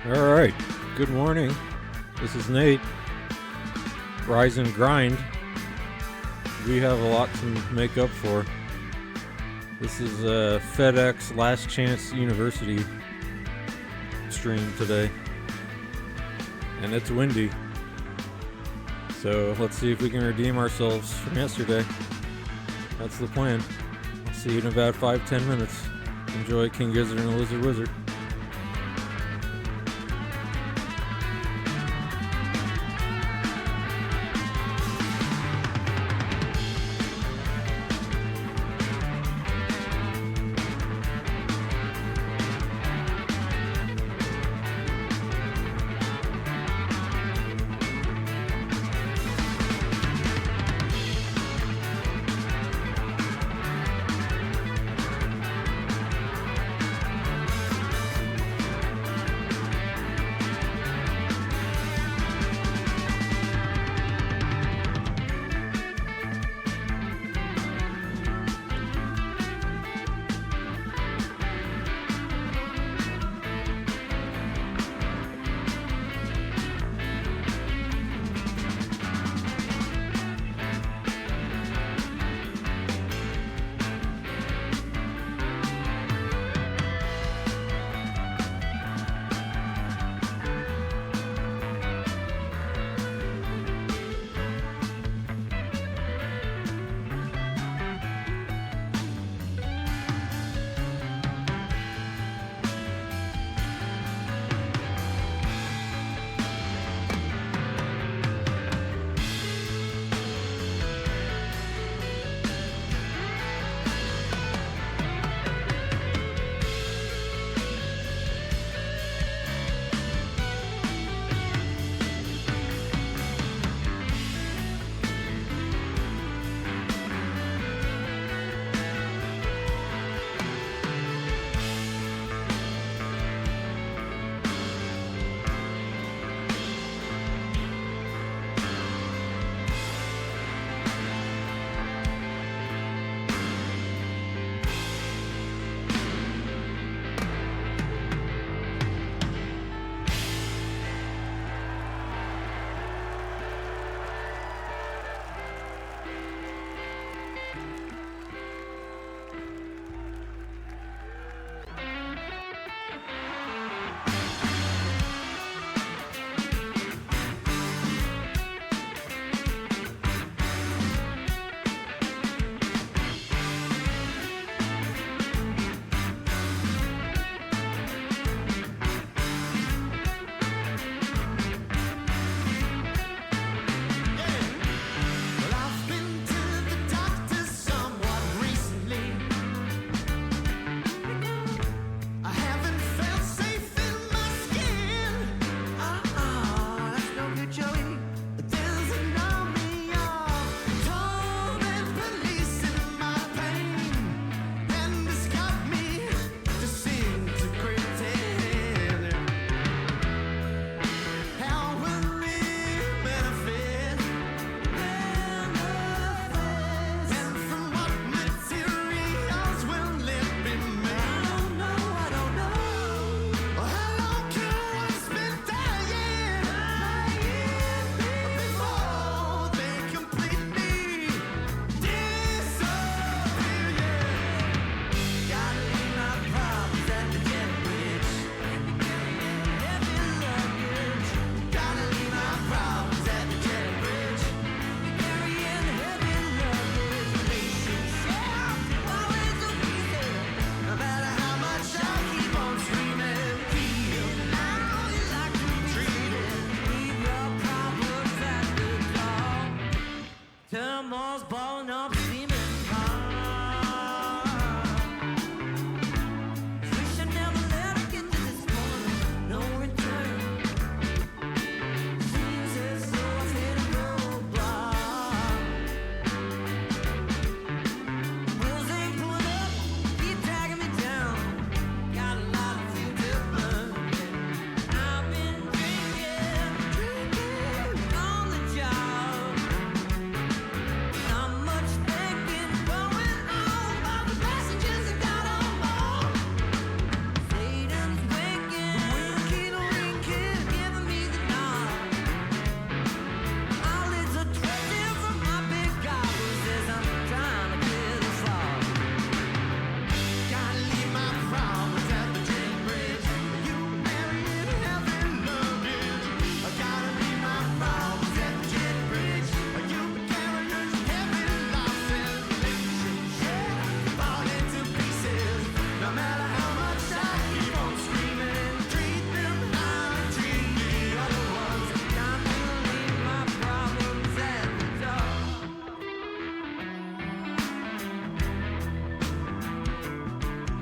All right, good morning. This is Nate. Rise and grind. We have a lot to make up for. This is FedEx Last Chance University stream today. And it's windy. So let's see if we can redeem ourselves from yesterday. That's the plan. I'll see you in about 5-10 minutes. Enjoy King Gizzard and the Lizard Wizard.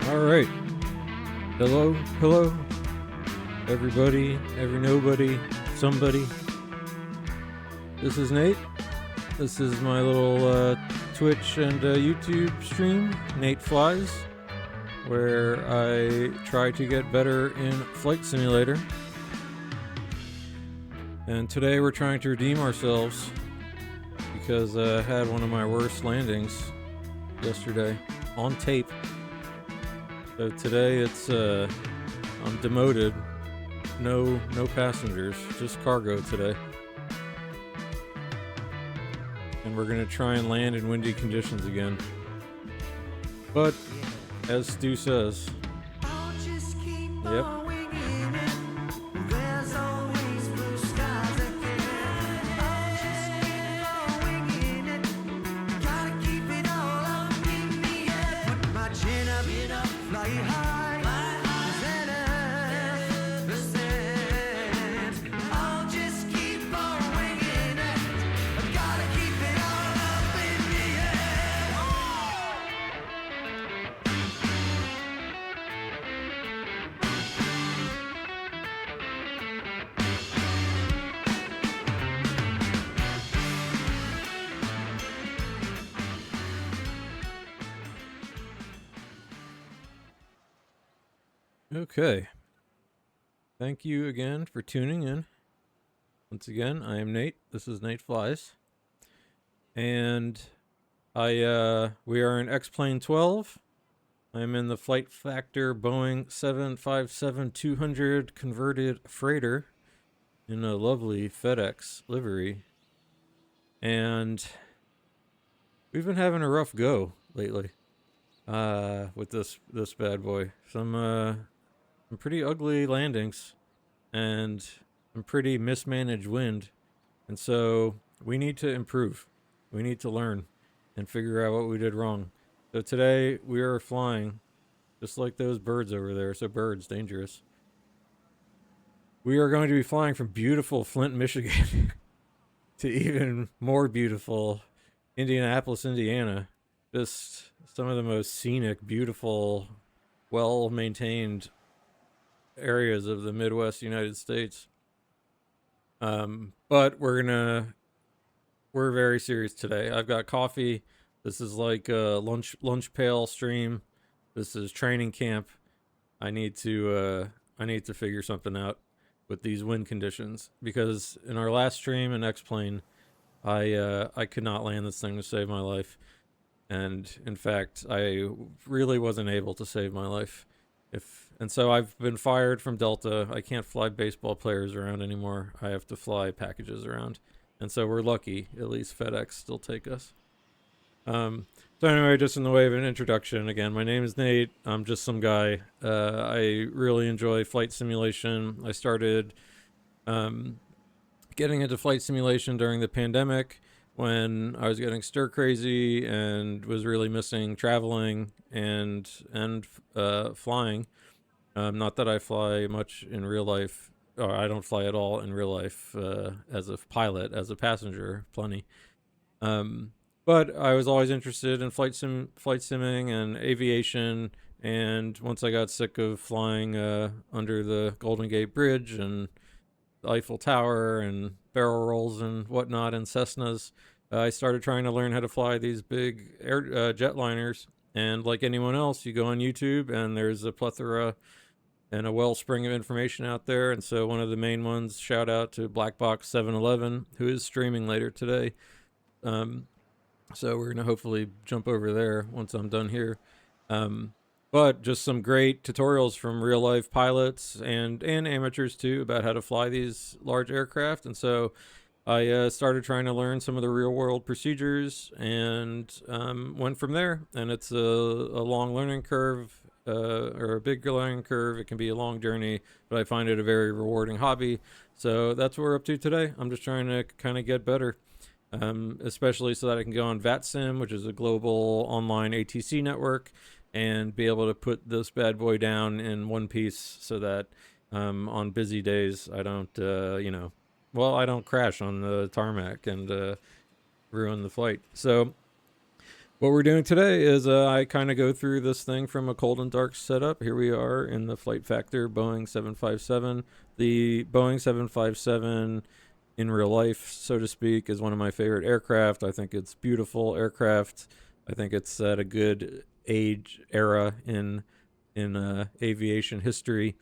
All right. Hello, hello, everybody, every nobody, somebody. This is Nate. This is my little Twitch and YouTube stream, Nate Flies, where I try to get better in Flight Simulator. And today we're trying to redeem ourselves because I had one of my worst landings yesterday on tape. So today it's I'm demoted, no passengers, just cargo today. And we're gonna try and land in windy conditions again. But as Stu says, yep. Okay. Thank you again for tuning in. Once again, I am Nate. This is Nate Flies. And we are in XP12. I'm in the Flight Factor Boeing 757-200 converted freighter in a lovely FedEx livery. And we've been having a rough go lately with this bad boy. Some pretty ugly landings and some pretty mismanaged wind. And so we need to improve. We need to learn and figure out what we did wrong. So today we are flying just like those birds over there. So birds, dangerous. We are going to be flying from beautiful Flint, Michigan to even more beautiful Indianapolis, Indiana. Just some of the most scenic, beautiful, well-maintained areas of the Midwest United States. But we're very serious today. I've got coffee. This is like a lunch pail stream. This is training camp. I need to figure something out with these wind conditions, because in our last stream in X-Plane, I could not land this thing to save my life. And in fact, I really wasn't able to save my life. And so I've been fired from Delta. I can't fly baseball players around anymore. I have to fly packages around. And so we're lucky, at least FedEx still take us. So anyway, just in the way of an introduction, again, my name is Nate. I'm just some guy. I really enjoy flight simulation. I started getting into flight simulation during the pandemic when I was getting stir crazy and was really missing traveling and flying. Not that I fly much in real life, or I don't fly at all in real life as a pilot, as a passenger, plenty. But I was always interested in flight simming and aviation. And once I got sick of flying under the Golden Gate Bridge and the Eiffel Tower and barrel rolls and whatnot and Cessnas, I started trying to learn how to fly these big jetliners. And like anyone else, you go on YouTube and there's a plethora and a wellspring of information out there. And so one of the main ones, shout out to Blackbox 711, who is streaming later today. So we're going to hopefully jump over there once I'm done here. But just some great tutorials from real life pilots and amateurs too about how to fly these large aircraft. And so I started trying to learn some of the real world procedures and went from there. And it's a long learning curve, or a big learning curve. It can be a long journey, but I find it a very rewarding hobby. So that's what we're up to today. I'm just trying to kind of get better. Especially so that I can go on VATSIM, which is a global online ATC network, and be able to put this bad boy down in one piece so that on busy days I don't, I don't crash on the tarmac and ruin the flight. So What we're doing today is I kind of go through this thing from a cold and dark setup. Here we are in the Flight Factor Boeing 757. The Boeing 757 in real life, so to speak, is one of my favorite aircraft. I think it's beautiful aircraft. I think it's at a good age era in aviation history.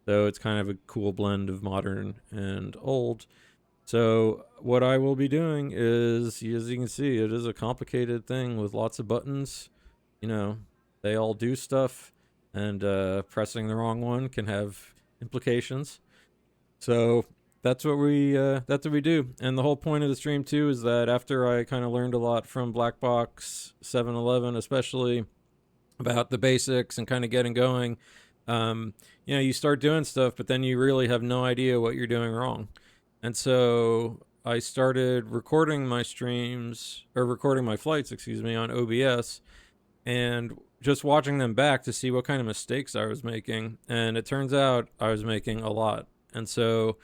So it's kind of a cool blend of modern and old. So what I will be doing is, as you can see, it is a complicated thing with lots of buttons. You know, they all do stuff, and pressing the wrong one can have implications. So that's what we do. And the whole point of the stream too is that after I kind of learned a lot from Black Box 711, especially about the basics and kind of getting going, you start doing stuff, but then you really have no idea what you're doing wrong. And so I started recording my streams, or recording my flights, excuse me, on OBS, and just watching them back to see what kind of mistakes I was making. And it turns out I was making a lot. And so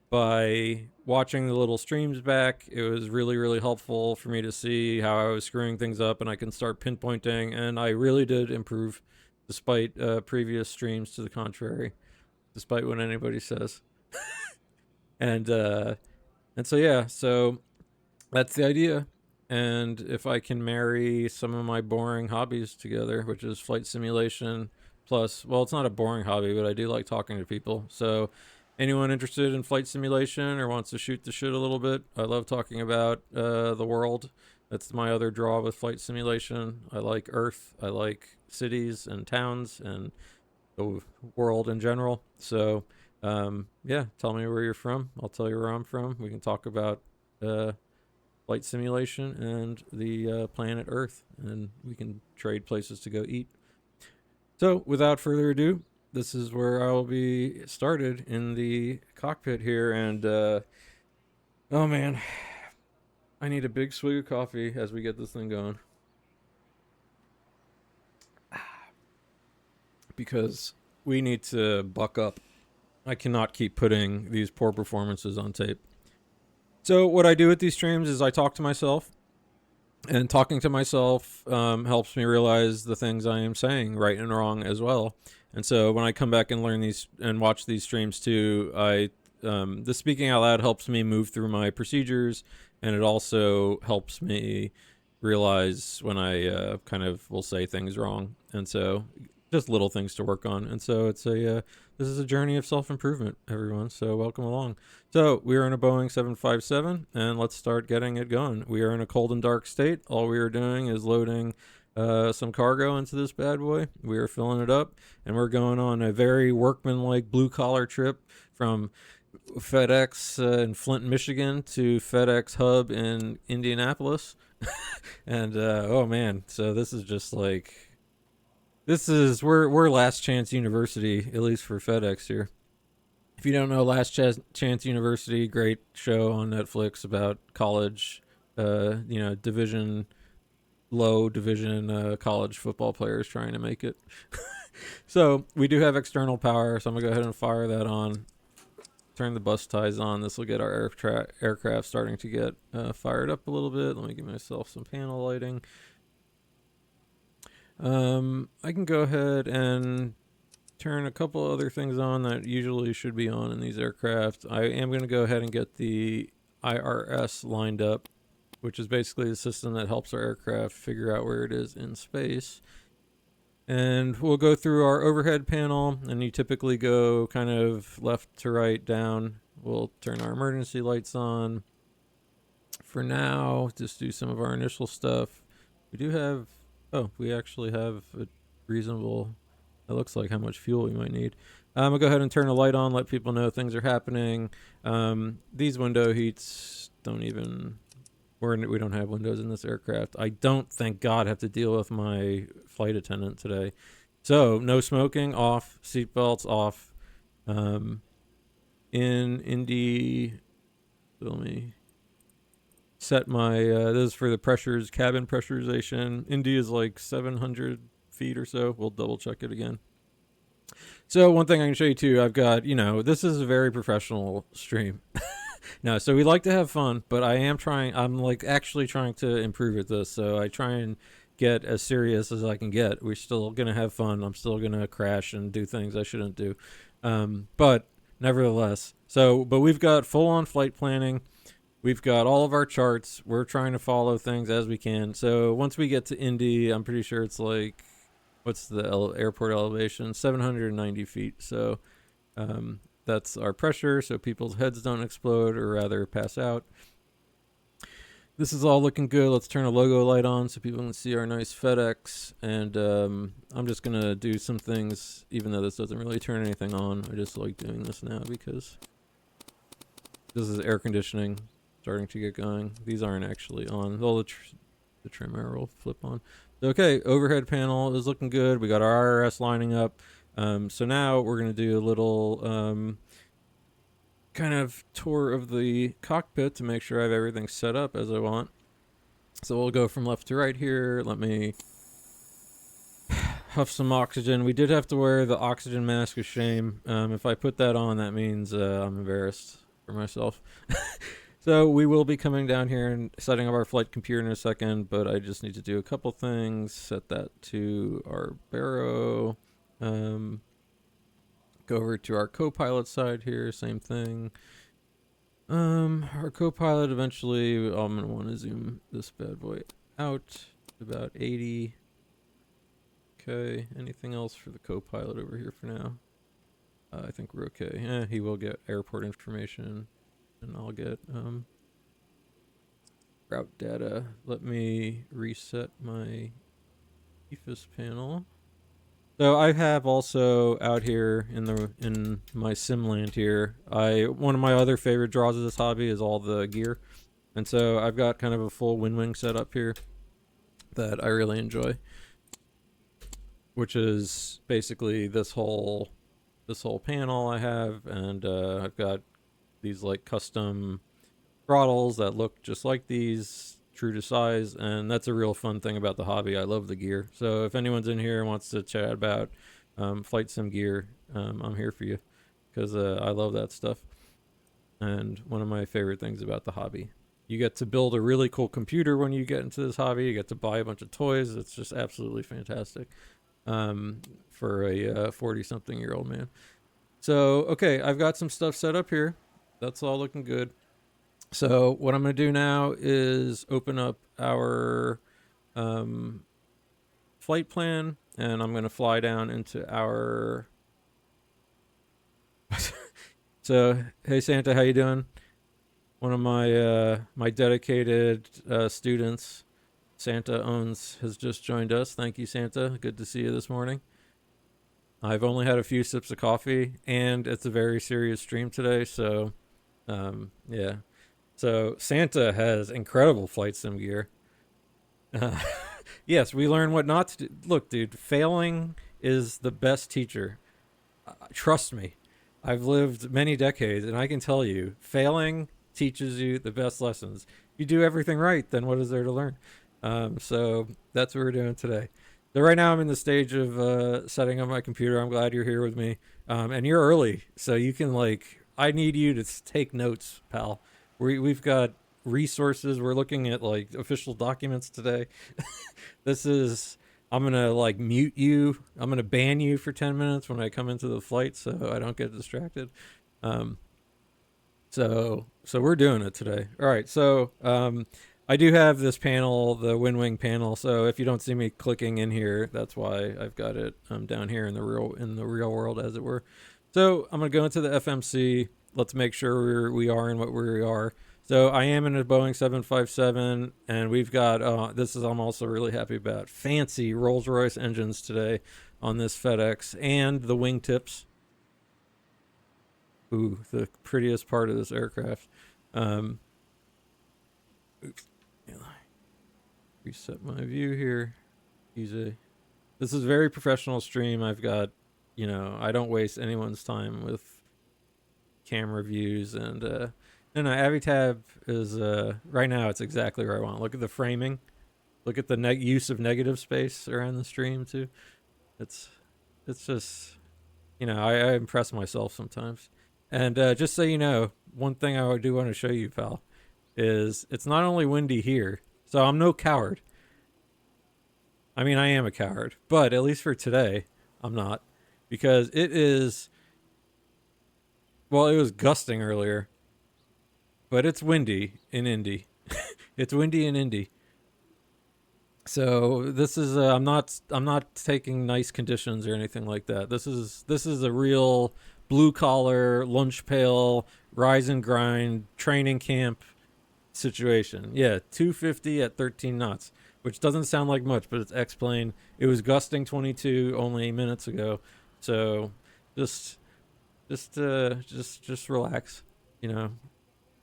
by watching the little streams back, it was really, really helpful for me to see how I was screwing things up, and I can start pinpointing. And I really did improve despite previous streams to the contrary, despite what anybody says. and so yeah, so that's the idea. And if I can marry some of my boring hobbies together, which is flight simulation plus, well, it's not a boring hobby, but I do like talking to people. So anyone interested in flight simulation or wants to shoot the shit a little bit, I love talking about the world. That's my other draw with flight simulation. I like Earth. I like cities and towns and the world in general. So yeah, tell me where you're from. I'll tell you where I'm from. We can talk about flight simulation and the planet Earth, and we can trade places to go eat. So without further ado, this is where I will be started in the cockpit here. And oh man, I need a big swig of coffee as we get this thing going, because we need to buck up. I cannot keep putting these poor performances on tape. So what I do with these streams is I talk to myself, and talking to myself helps me realize the things I am saying right and wrong as well. And so when I come back and learn these and watch these streams too, the speaking out loud helps me move through my procedures, and it also helps me realize when I kind of will say things wrong. And so just little things to work on. And so it's this is a journey of self-improvement, everyone. So welcome along. So we are in a Boeing 757, and let's start getting it going. We are in a cold and dark state. All we are doing is loading some cargo into this bad boy. We are filling it up, and we're going on a very workmanlike blue-collar trip from FedEx in Flint, Michigan to FedEx hub in Indianapolis. And oh man, so this is just like, we're Last Chance University, at least for FedEx here. If you don't know Last Chance University, great show on Netflix about college, low division college football players trying to make it. So we do have external power, so I'm gonna go ahead and fire that on. Turn the bus ties on. This will get our aircraft starting to get fired up a little bit. Let me give myself some panel lighting. I can go ahead and turn a couple other things on that usually should be on in these aircraft. I am going to go ahead and get the IRS lined up, which is basically the system that helps our aircraft figure out where it is in space. And we'll go through our overhead panel, and you typically go kind of left to right down. We'll turn our emergency lights on. For now, just do some of our initial stuff. We actually have a reasonable, it looks like how much fuel we might need. I'll go ahead and turn a light on, let people know things are happening. These window heats we don't have windows in this aircraft. I don't, thank God, have to deal with my flight attendant today. So no smoking, off. Seatbelts off. In Indy, let me set my this is for the pressures, cabin pressurization. Indy is like 700 feet or so. We'll double check it again. So one thing I can show you too, I've got, this is a very professional stream. No, so we like to have fun, but I'm like actually trying to improve at this. So I try and get as serious as I can get. We're still gonna have fun. I'm still gonna crash and do things I shouldn't do, but nevertheless. But we've got full-on flight planning. We've got all of our charts. We're trying to follow things as we can. So once we get to Indy, I'm pretty sure it's like, what's the airport elevation? 790 feet. So that's our pressure, so people's heads don't explode or rather pass out. This is all looking good. Let's turn a logo light on so people can see our nice FedEx. And I'm just going to do some things, even though this doesn't really turn anything on. I just like doing this now because this is air conditioning starting to get going. These aren't actually on. All the trim arrow will flip on. Okay, overhead panel is looking good. We got our IRS lining up. So now we're going to do a little kind of tour of the cockpit to make sure I have everything set up as I want. So we'll go from left to right here. Let me huff some oxygen. We did have to wear the oxygen mask of shame. If I put that on, that means I'm embarrassed for myself. So we will be coming down here and setting up our flight computer in a second, but I just need to do a couple things. Set that to our baro. Go over to our co-pilot side here, same thing. Our co-pilot eventually, I'm gonna want to zoom this bad boy out to about 80. Okay, anything else for the co-pilot over here for now? I think we're okay. He will get airport information, and I'll get route data. Let me reset my EFIS panel. So I have also out here in my sim land here, one of my other favorite draws of this hobby is all the gear. And so I've got kind of a full wing setup here that I really enjoy, which is basically this whole panel I have, and I've got these like custom throttles that look just like these, true to size, and that's a real fun thing about the hobby. I love the gear. So if anyone's in here and wants to chat about flight sim gear, I'm here for you, because I love that stuff. And one of my favorite things about the hobby, you get to build a really cool computer when you get into this hobby. You get to buy a bunch of toys. It's just absolutely fantastic for a 40-something-year-old man. So okay, I've got some stuff set up here. That's all looking good. So what I'm going to do now is open up our flight plan, and I'm going to fly down into our... So, hey Santa, how you doing? One of my my dedicated students, Santa owns, has just joined us. Thank you, Santa. Good to see you this morning. I've only had a few sips of coffee, and it's a very serious stream today, so yeah. So Santa has incredible flight sim gear. Yes, we learn what not to do. Look, dude, failing is the best teacher. Trust me. I've lived many decades, and I can tell you, failing teaches you the best lessons. You do everything right, then what is there to learn? So that's what we're doing today. So right now I'm in the stage of setting up my computer. I'm glad you're here with me. And you're early, so you can I need you to take notes, pal. We've got resources. We're looking at official documents today. I'm gonna mute you. I'm gonna ban you for 10 minutes when I come into the flight, so I don't get distracted. So we're doing it today. All right. So I do have this panel, the WinWing panel. So if you don't see me clicking in here, that's why I've got it down here in the real world, as it were. So I'm gonna go into the FMC. Let's make sure we are in what we are. So I am in a Boeing 757, and we've got, I'm also really happy about, fancy Rolls-Royce engines today on this FedEx, and the wingtips. Ooh, the prettiest part of this aircraft. Oops. Reset my view here. Easy. This is a very professional stream. I've got, I don't waste anyone's time with camera views, and no, Avitab is right now it's exactly where I want. Look at the framing. Look at the use of negative space around the stream too. It's just, I impress myself sometimes. And just so you know, one thing I do want to show you, pal, is it's not only windy here, so I'm no coward. I mean, I am a coward, but at least for today, I'm not. Because it is, well, it was gusting earlier, but it's windy in Indy. It's windy in Indy. So this is I'm not taking nice conditions or anything like that. This is a real blue collar lunch pail rise and grind training camp situation. Yeah, 250 at 13 knots, which doesn't sound like much, but it's X-plane. It was gusting 22 only minutes ago. So just just relax, you know.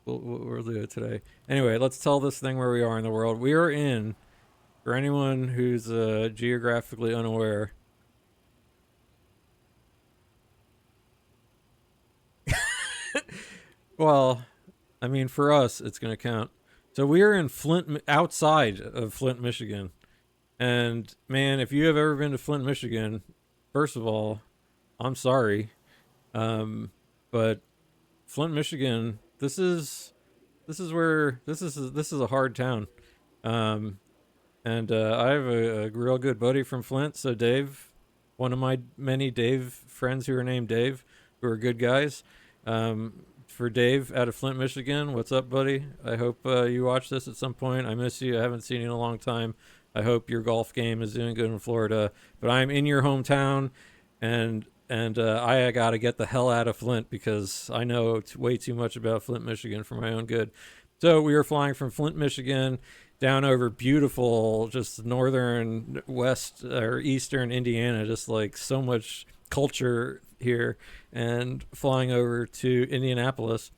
We'll do it today. Anyway, let's tell this thing where we are in the world. We are in, for anyone who's geographically unaware, well, I mean, for us, it's going to count. So we are in Flint, outside of Flint, Michigan. And man, if you have ever been to Flint, Michigan, first of all, I'm sorry. But Flint, Michigan, this is a hard town. Um, and I have a real good buddy from Flint. So Dave, one of my many Dave friends who are named Dave, who are good guys. For Dave out of Flint, Michigan, what's up, buddy? I hope you watch this at some point. I miss you. I haven't seen you in a long time. I hope your golf game is doing good in Florida. But I'm in your hometown, and I got to get the hell out of Flint because I know way too much about Flint, Michigan for my own good. So we were flying from Flint, Michigan, down over beautiful, just northern, west or eastern Indiana, just like so much culture here, and flying over to Indianapolis.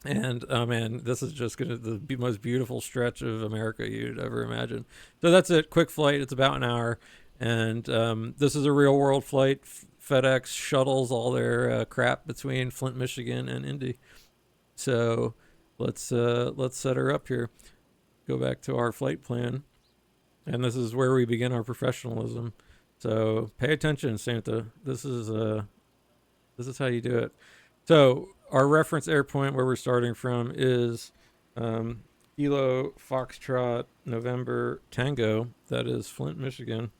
And oh man, this is just gonna the most beautiful stretch of America you'd ever imagine. So that's it. Quick flight. It's about an hour, and this is a real world flight. FedEx shuttles all their crap between Flint, Michigan, and Indy. So let's set her up here. Go back to our flight plan, and this is where we begin our professionalism. So pay attention, Santa. This is how you do it. So our reference air point where we're starting from is Kilo Foxtrot November Tango. That is Flint, Michigan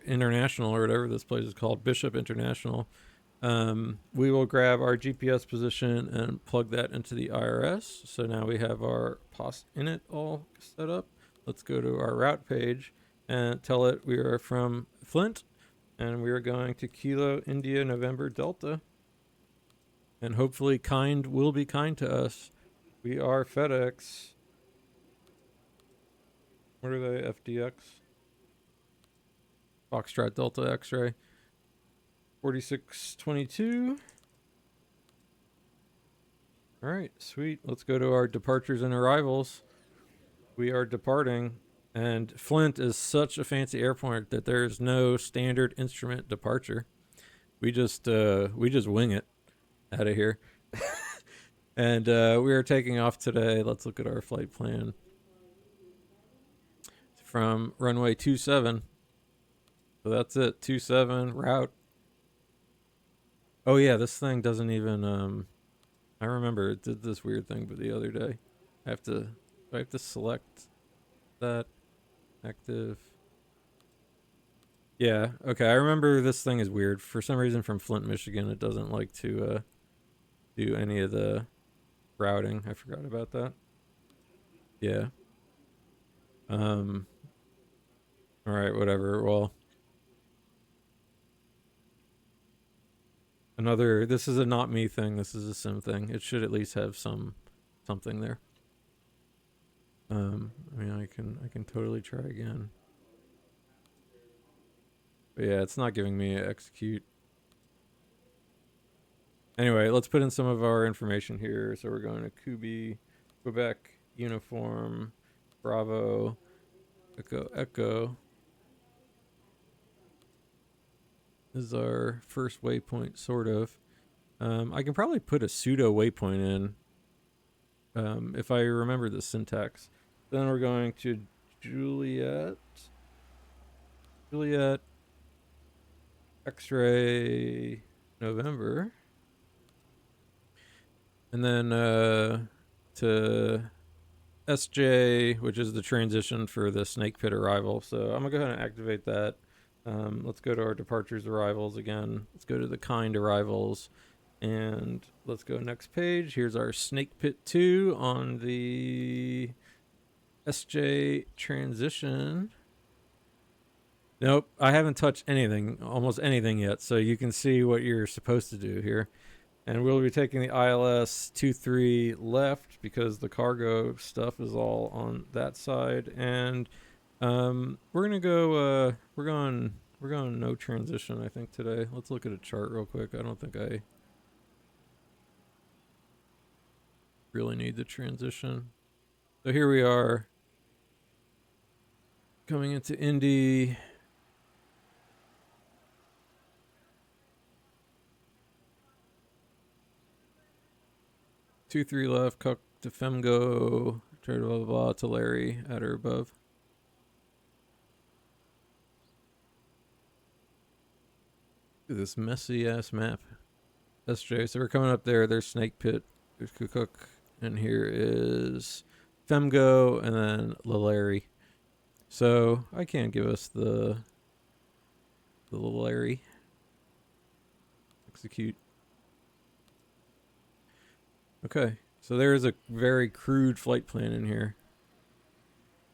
International, or whatever this place is called, Bishop International. We will grab our GPS position and plug that into the IRS. So now we have our POS init all set up. Let's go to our route page and tell it we are from Flint, and we are going to Kilo India November Delta. And hopefully kind will be kind to us. We are FedEx. What are they? FDX? Foxtrot Delta X-ray. 4622. All right, sweet. Let's go to our departures and arrivals. We are departing, and Flint is such a fancy airport that there's no standard instrument departure. We just wing it out of here. And we are taking off today. Let's look at our flight plan. From runway 27. So that's it. 27 route. Oh yeah, this thing doesn't even I remember it did this weird thing but the other day. I have to select that active. Yeah, okay. I remember this thing is weird. For some reason from Flint, Michigan, it doesn't like to do any of the routing. I forgot about that. Yeah. All right, whatever. Well, this is a not me thing. This is a sim thing. It should at least have something there. I mean, I can totally try again. But yeah, it's not giving me execute. Anyway, let's put in some of our information here. So we're going to Kubi, Quebec, uniform, Bravo, Echo, Echo. This is our first waypoint, sort of. I can probably put a pseudo waypoint in if I remember the syntax. Then we're going to Juliet, X-ray, November. And then to SJ, which is the transition for the snake pit arrival. So I'm gonna go ahead and activate that. Let's go to our departures arrivals again. Let's go to the kind arrivals, and let's go next page. Here's our snake pit 2 on the SJ transition. Nope, I haven't touched anything, almost anything yet, so you can see what you're supposed to do here. And we'll be taking the ILS 23 left because the cargo stuff is all on that side. And we're gonna go. We're going no transition, I think, today. Let's look at a chart real quick. I don't think I really need the transition. So here we are, coming into Indy. Two, three left, Cook to Femgo, blah, blah, blah, to Larry at or above. Look at this messy ass map. SJ, so we're coming up there. There's Snake Pit, there's Cook, and here is Femgo, and then Larry. So I can't give us the Larry. Execute. Okay, so there's a very crude flight plan in here.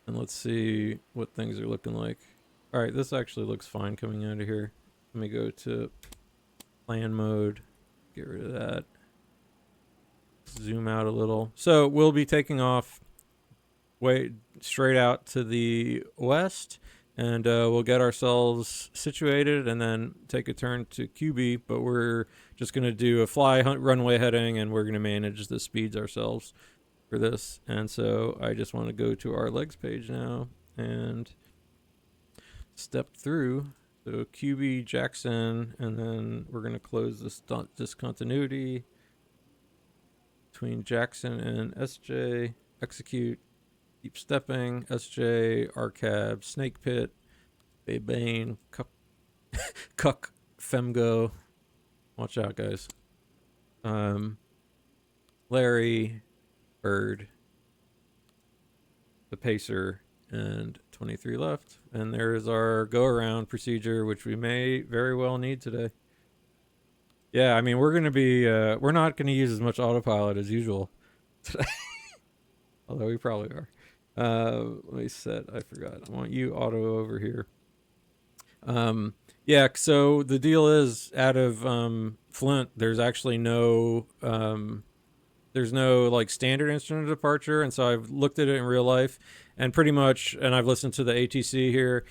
And let's see what things are looking like. All right, this actually looks fine coming out of here. Let me go to plan mode, get rid of that. Zoom out a little. So we'll be taking off way straight out to the west, and we'll get ourselves situated and then take a turn to QB, but we're just going to do a fly runway heading, and we're going to manage the speeds ourselves for this. And so I just want to go to our legs page now and step through. So QB Jackson, and then we're going to close this discontinuity between Jackson and SJ. Execute. Keep stepping. SJ, RCAB, Snake Pit, Baybane, Cuck, Femgo. Watch out, guys. Larry, Bird, the Pacer, and 23 left. And there's our go-around procedure, which we may very well need today. Yeah, I mean, we're going to be, we're not going to use as much autopilot as usual today. Although we probably are. Let me set, I forgot. I want you auto over here. Yeah, so the deal is, out of Flint, there's actually no there's no like standard instrument departure, and so I've looked at it in real life, and pretty much, and I've listened to the ATC here,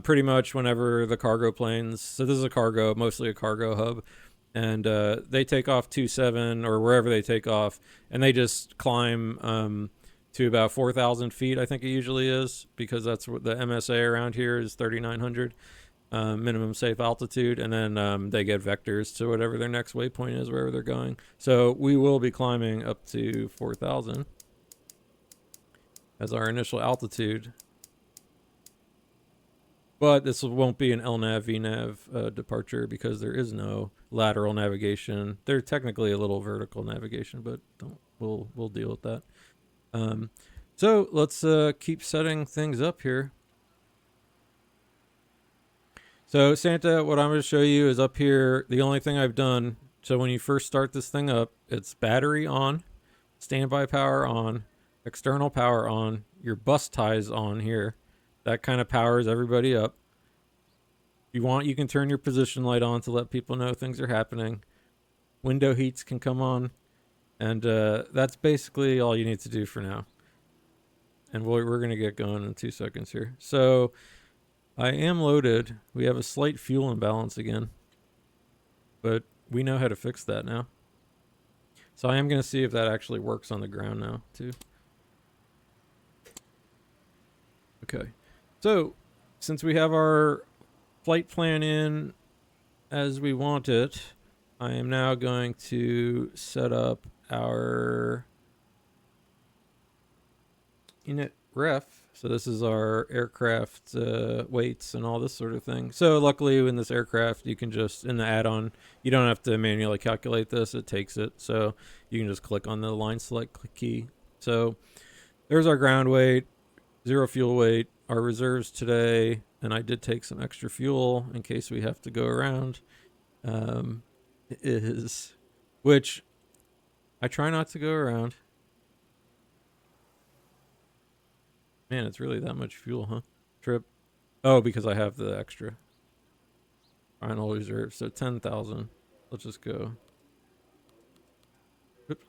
pretty much whenever the cargo planes, so this is a cargo, mostly a cargo hub, and they take off 27 or wherever they take off, and they just climb to about 4,000 feet, I think it usually is, because that's what the MSA around here is, 3,900 minimum safe altitude, and then they get vectors to whatever their next waypoint is, wherever they're going. So we will be climbing up to 4,000 as our initial altitude, but this won't be an LNAV VNAV departure because there is no lateral navigation. They're technically a little vertical navigation, but we'll deal with that. So let's keep setting things up here. So Santa, what I'm going to show you is up here, the only thing I've done. So when you first start this thing up, it's battery on, standby power on, external power on, your bus ties on here. That kind of powers everybody up. If you want, you can turn your position light on to let people know things are happening. Window heats can come on. And that's basically all you need to do for now. And we're going to get going in 2 seconds here. So I am loaded. We have a slight fuel imbalance again, but we know how to fix that now. So I am going to see if that actually works on the ground now too. Okay. So since we have our flight plan in as we want it, I am now going to set up our init ref. So this is our aircraft weights and all this sort of thing. So luckily in this aircraft, you can just, in the add-on, you don't have to manually calculate this. It takes it. So you can just click on the line select key. So there's our ground weight, 0 fuel weight. Our reserves today, and I did take some extra fuel in case we have to go around, is, which I try not to go around. Man, it's really that much fuel, huh? Trip. Oh, because I have the extra. Final reserve. So 10,000. Let's just go. Oops.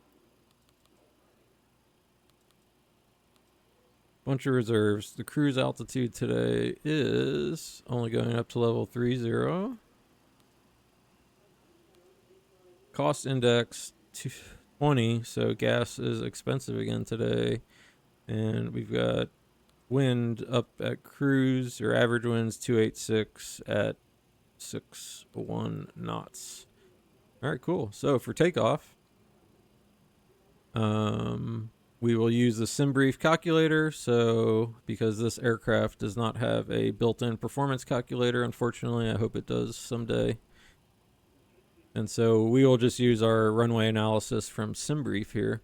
Bunch of reserves. The cruise altitude today is only going up to level 30. Cost index 20. So gas is expensive again today. And we've got wind up at cruise, or average winds 286 at 61 knots. All right, cool. So for takeoff, we will use the SimBrief calculator. So because this aircraft does not have a built-in performance calculator, unfortunately, I hope it does someday. And so we will just use our runway analysis from SimBrief here.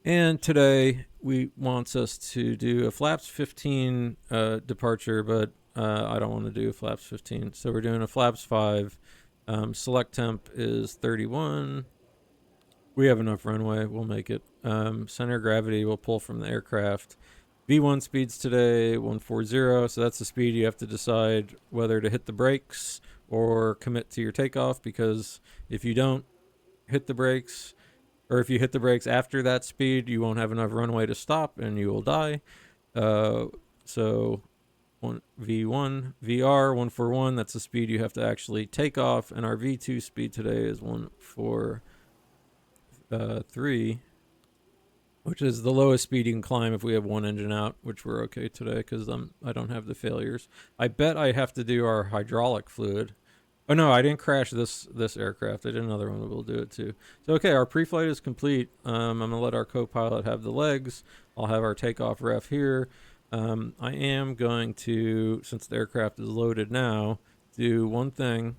And today we wants us to do a flaps 15 departure, but I don't want to do a flaps 15. So we're doing a flaps 5. Select temp is 31. We have enough runway. We'll make it. Center of gravity will pull from the aircraft. V1 speeds today, 140. So that's the speed you have to decide whether to hit the brakes or commit to your takeoff, because if you don't hit the brakes, or if you hit the brakes after that speed, you won't have enough runway to stop and you will die. So V1, VR 141, that's the speed you have to actually take off. And our V2 speed today is 143, which is the lowest speed you can climb if we have one engine out, which we're okay today because I don't have the failures. I bet I have to do our hydraulic fluid. Oh no, I didn't crash this aircraft. I did another one that will do it too. So okay, our pre-flight is complete. I'm gonna let our co-pilot have the legs. I'll have our takeoff ref here. I am going to, since the aircraft is loaded now, do one thing,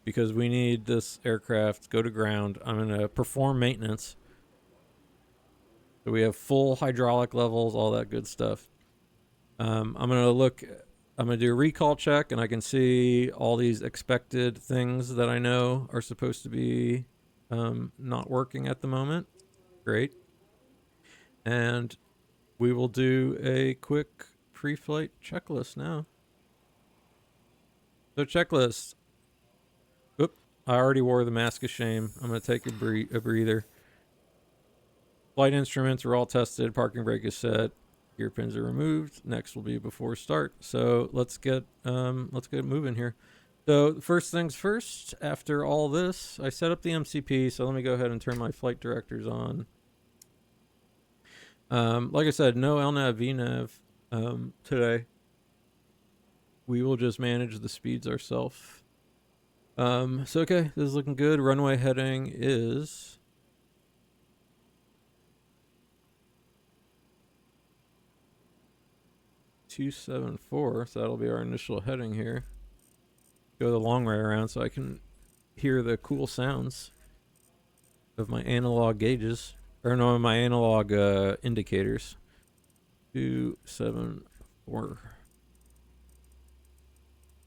because we need this aircraft to go to ground. I'm gonna perform maintenance. So we have full hydraulic levels, all that good stuff. I'm gonna do a recall check, and I can see all these expected things that I know are supposed to be not working at the moment. Great. And we will do a quick pre-flight checklist now. So checklist. Oop, I already wore the mask of shame. I'm gonna take a breather. Flight instruments are all tested. Parking brake is set. Gear pins are removed. Next will be before start. So let's get moving here. So first things first, after all this, I set up the MCP. So let me go ahead and turn my flight directors on. Like I said, no LNAV, VNAV today. We will just manage the speeds ourselves. So okay, this is looking good. Runway heading is 274, so that'll be our initial heading here. Go the long way around so I can hear the cool sounds of my analog gauges, or no, my analog indicators. 274.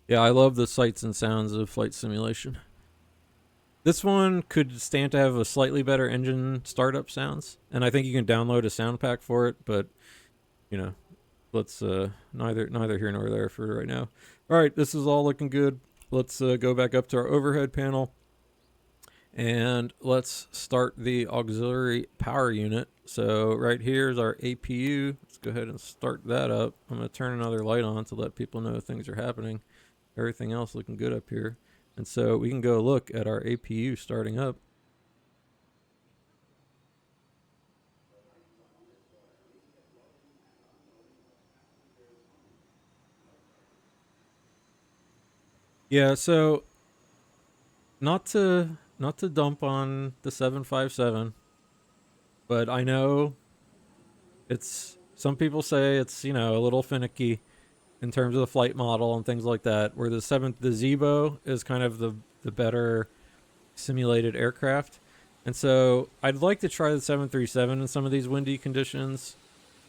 Yeah, I love the sights and sounds of flight simulation. This one could stand to have a slightly better engine startup sounds, and I think you can download a sound pack for it, but you know, let's neither here nor there for right now. All right, this is all looking good. Let's go back up to our overhead panel, and let's start the auxiliary power unit. So right here is our APU. Let's go ahead and start that up. I'm going to turn another light on to let people know things are happening. Everything else looking good up here. And so we can go look at our APU starting up. Yeah, so not to dump on the 757, but I know it's, some people say it's, you know, a little finicky in terms of the flight model and things like that, where the Zebo is kind of the better simulated aircraft. And so I'd like to try the 737 in some of these windy conditions.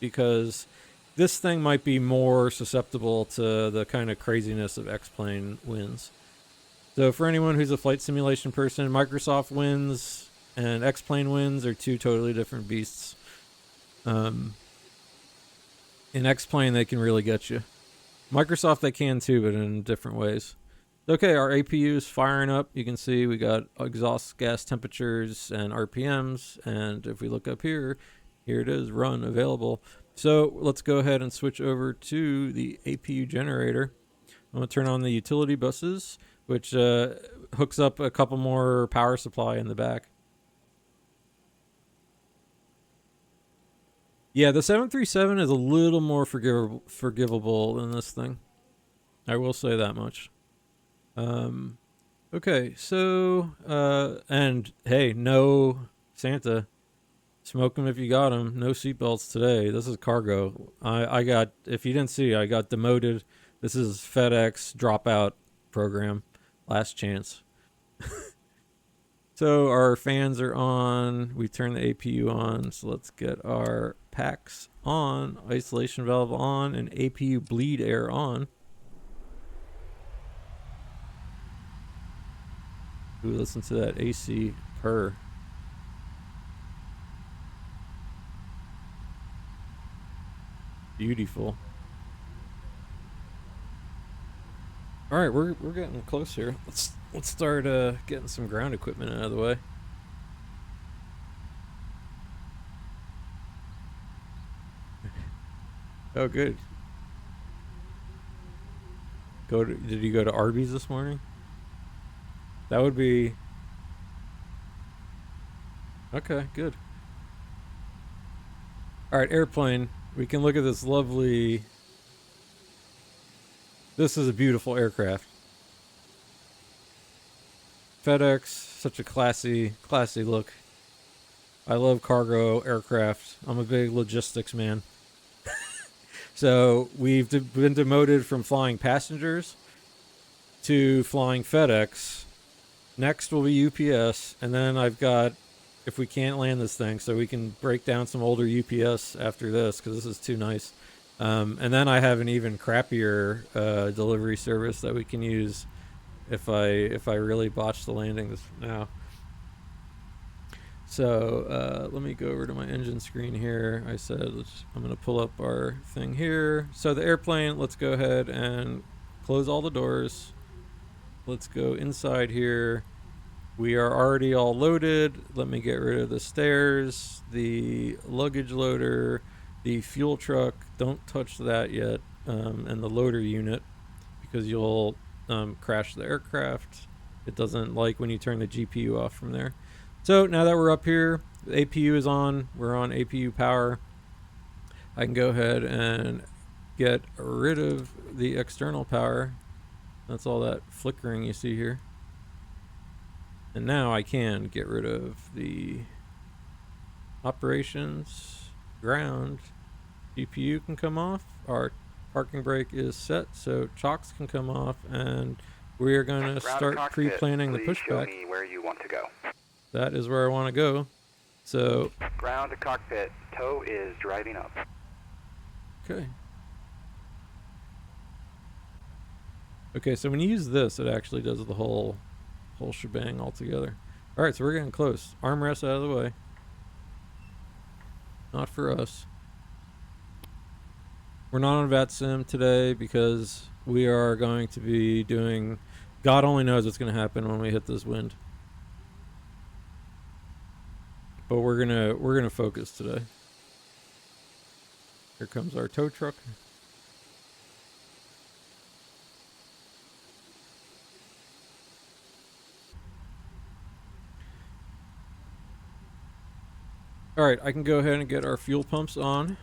because this thing might be more susceptible to the kind of craziness of X-plane winds. So for anyone who's a flight simulation person, Microsoft winds and X-plane winds are two totally different beasts. In X-plane, they can really get you. Microsoft, they can too, but in different ways. Okay, our APU is firing up. You can see we got exhaust gas temperatures and RPMs. And if we look up here, here it is, run available. So let's go ahead and switch over to the APU generator. I'm going to turn on the utility buses, which hooks up a couple more power supply in the back. Yeah, the 737 is a little more forgivable than this thing. I will say that much. Okay, so, and hey, no Santa. Smoke them if you got them. No seatbelts today. This is cargo. I got, if you didn't see, I got demoted. This is FedEx dropout program. Last chance. So our fans are on. We turn the APU on. So let's get our packs on. Isolation valve on and APU bleed air on. Ooh, listen to that AC purr. Beautiful. All right, we're getting close here. Let's start getting some ground equipment out of the way. Oh, good. Did you go to Arby's this morning? That would be okay. Good. All right, airplane. We can look at this lovely. This is a beautiful aircraft. FedEx, such a classy look. I love cargo aircraft. I'm a big logistics man. So we've been demoted from flying passengers to flying FedEx. Next will be UPS, and then I've got, if we can't land this thing, so we can break down some older UPS after this, because this is too nice. And then I have an even crappier delivery service that we can use if I really botch the landing now. So let me go over to my engine screen here. I said I'm going to pull up our thing here. So the airplane, let's go ahead and close all the doors. Let's go inside here. We are already all loaded. Let me get rid of the stairs, the luggage loader, the fuel truck. Don't touch that yet. And the loader unit, because you'll crash the aircraft. It doesn't like when you turn the GPU off from there. So now that we're up here, the APU is on. We're on APU power. I can go ahead and get rid of the external power. That's all that flickering you see here. And now I can get rid of the operations, ground, GPU can come off. Our parking brake is set, so chocks can come off, and we are going to start pre-planning the pushback. Show me where you want to go. That is where I want to go. So ground to cockpit, tow is driving up. Okay. Okay, so when you use this, it actually does the whole shebang altogether. All right, so we're getting close. Armrest out of the way. Not for us. We're not on VATSIM today because we are going to be doing. God only knows what's going to happen when we hit this wind. But we're gonna focus today. Here comes our tow truck. All right, I can go ahead and get our fuel pumps on.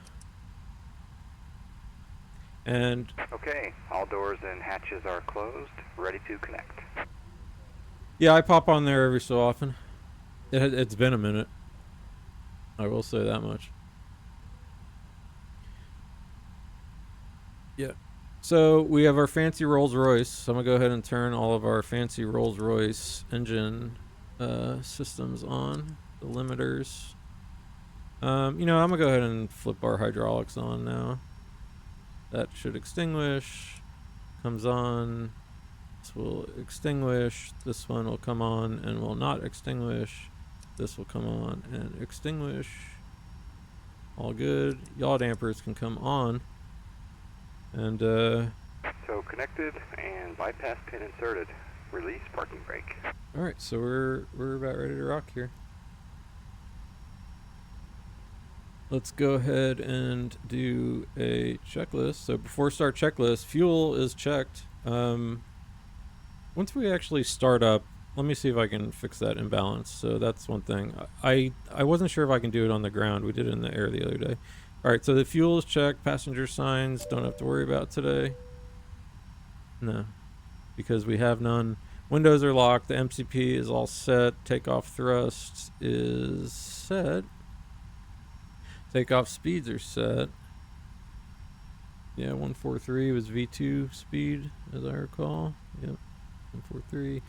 And okay, all doors and hatches are closed, ready to connect. Yeah, I pop on there every so often. It's been a minute. I will say that much. Yeah. So we have our fancy Rolls Royce. So I'm going to go ahead and turn all of our fancy Rolls Royce engine systems on. The limiters. You know, I'm gonna go ahead and flip our hydraulics on now. That should extinguish. Comes on. This will extinguish. This one will come on and will not extinguish. This will come on and extinguish. All good. Yaw dampers can come on. And So connected and bypass pin inserted. Release parking brake. all right, so we're about ready to rock here. Let's go ahead and do a checklist. So before start checklist, fuel is checked. Once we actually start up, let me see if I can fix that imbalance. So that's one thing. I wasn't sure if I can do it on the ground. We did it in the air the other day. All right, so the fuel is checked. Passenger signs don't have to worry about today. No, because we have none. Windows are locked. The MCP is all set. Takeoff thrust is set. Takeoff speeds are set. Yeah, 143 was V2 speed, as I recall. Yep, 143.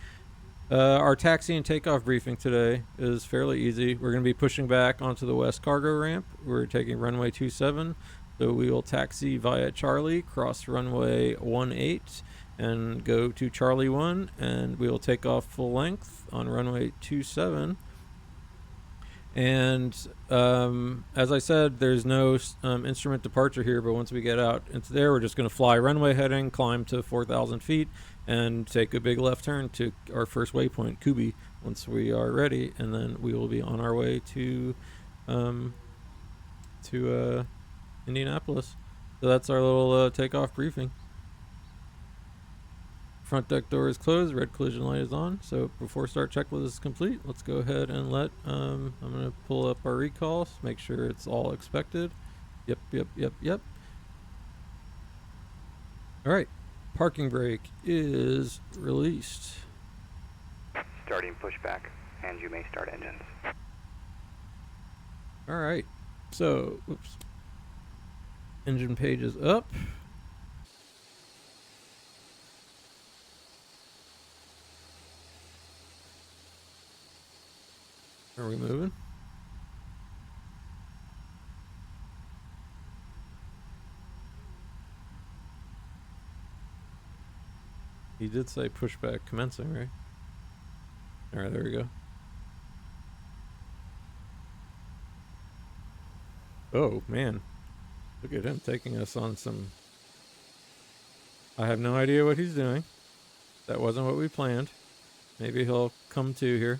Our taxi and takeoff briefing today is fairly easy. We're going to be pushing back onto the west cargo ramp. We're taking runway 27. So we will taxi via Charlie, cross runway 18, and go to Charlie 1, and we will take off full length on runway 27. And as I said, there's no instrument departure here, but once we get out into there, we're just going to fly runway heading, climb to 4,000 feet, and take a big left turn to our first waypoint, Kubi, once we are ready, and then we will be on our way to Indianapolis. So that's our little takeoff briefing. Front deck door is closed, red collision light is on. So before start checklist is complete, let's go ahead and let, I'm going to pull up our recalls, make sure it's all expected. Yep. All right, parking brake is released. Starting pushback, and you may start engines. All right, so, oops. Engine page is up. Are we moving? He did say pushback commencing, right? All right, there we go. Oh, man. Look at him taking us on some... I have no idea what he's doing. That wasn't what we planned. Maybe he'll come to here.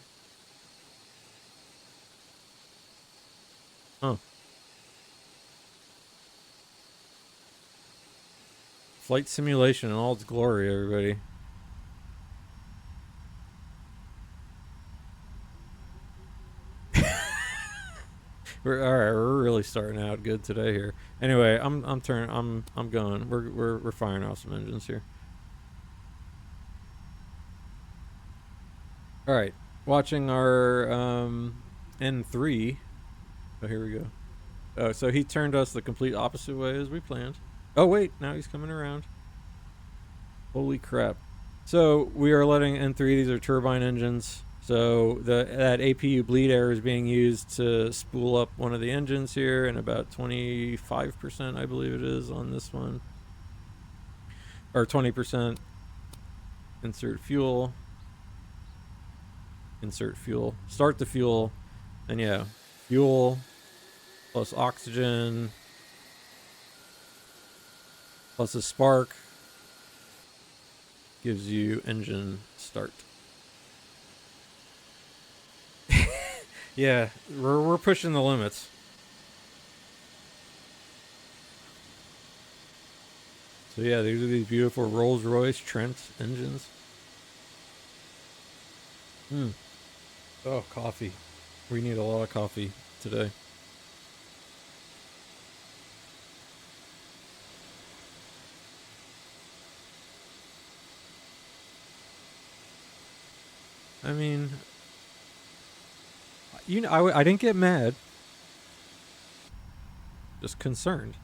Huh. Flight simulation in all its glory, everybody. We're really starting out good today here. Anyway, I'm going. We're firing off some engines here. All right, watching our N3. Oh, here we go. Oh, so he turned us the complete opposite way as we planned. Oh wait, now he's coming around. Holy crap! So we are letting N3. These are turbine engines. So that APU bleed air is being used to spool up one of the engines here, and about 25%, I believe it is, on this one, or 20%. Insert fuel. Start the fuel, and yeah, fuel plus oxygen plus a spark gives you engine start. Yeah, we're pushing the limits. So yeah, these are these beautiful Rolls-Royce Trent engines. Oh, coffee. We need a lot of coffee today. I mean, you know, I didn't get mad. Just concerned.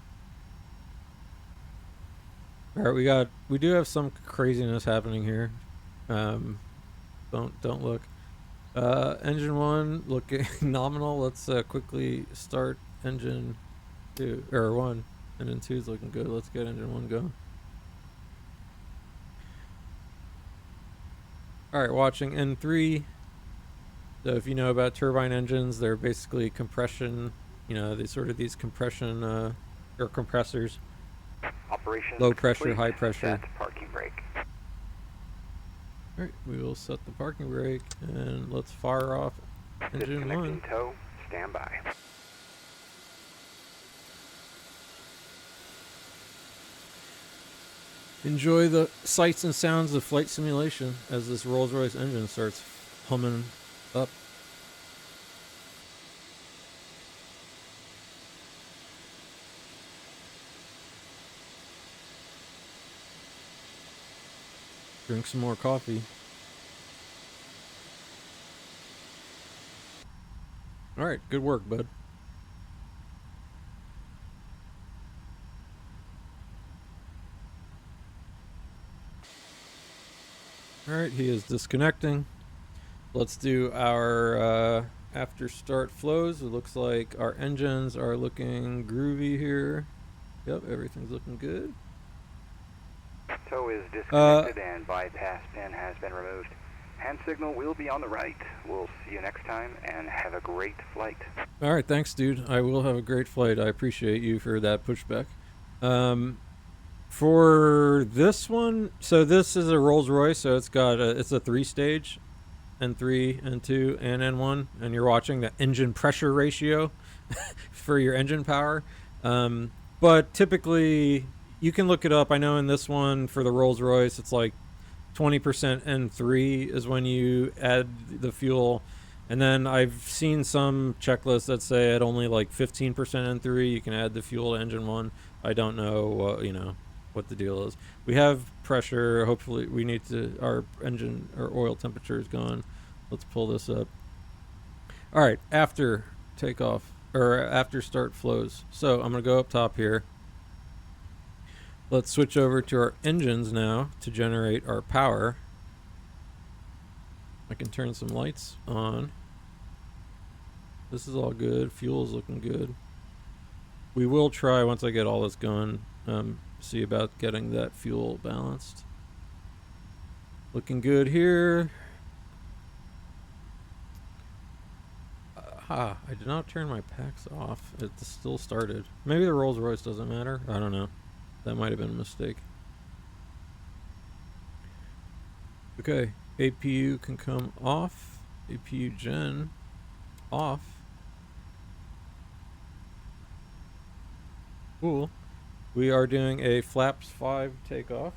All right, we do have some craziness happening here. Don't look. Engine 1 looking nominal. Let's quickly start engine 2 or 1. Engine 2 is looking good. Let's get engine 1 going. All right, watching N3. So if you know about turbine engines, they're basically compression. You know, these compression or compressors. Operations Low pressure, complete. high pressure. Set parking brake. All right, we will set the parking brake and let's fire off engine 1. Disconnecting tow. Stand by. Enjoy the sights and sounds of flight simulation as this Rolls-Royce engine starts humming up. Drink some more coffee. All right, good work, bud. All right, he is disconnecting. Let's do our after start flows. It looks like our engines are looking groovy here. Yep, everything's looking good. Tow is disconnected and bypass pin has been removed. Hand signal will be on the right. We'll see you next time and have a great flight. All right, thanks, dude. I will have a great flight. I appreciate you for that pushback. For this one, so this is a Rolls-Royce, so it's got it's a 3-stage, N3, N2, and N1, and you're watching the engine pressure ratio for your engine power. But typically, you can look it up. I know in this one for the Rolls-Royce, it's like 20% N3 is when you add the fuel. And then I've seen some checklists that say at only like 15% N3, you can add the fuel to engine 1. I don't know, you know, what the deal is. We have pressure. Hopefully we need to, our engine or oil temperature is gone. Let's pull this up. All right, after takeoff or after start flows. So I'm going to go up top here. Let's switch over to our engines now to generate our power. I can turn some lights on. This is all good. Fuel is looking good. We will try, once I get all this going, see about getting that fuel balanced. Looking good here. I did not turn my packs off. It still started. Maybe the Rolls-Royce doesn't matter. I don't know. That might have been a mistake. Okay, APU can come off. APU gen off. Cool. We are doing a flaps 5 takeoff.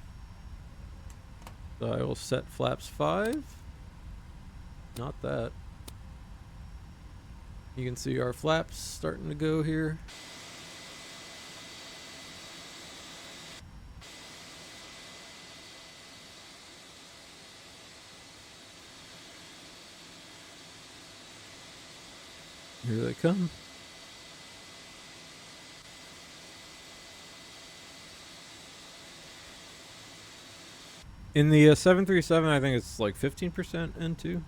So I will set flaps 5. Not that. You can see our flaps starting to go here. Here they come. In the 737, I think it's like 15% N2.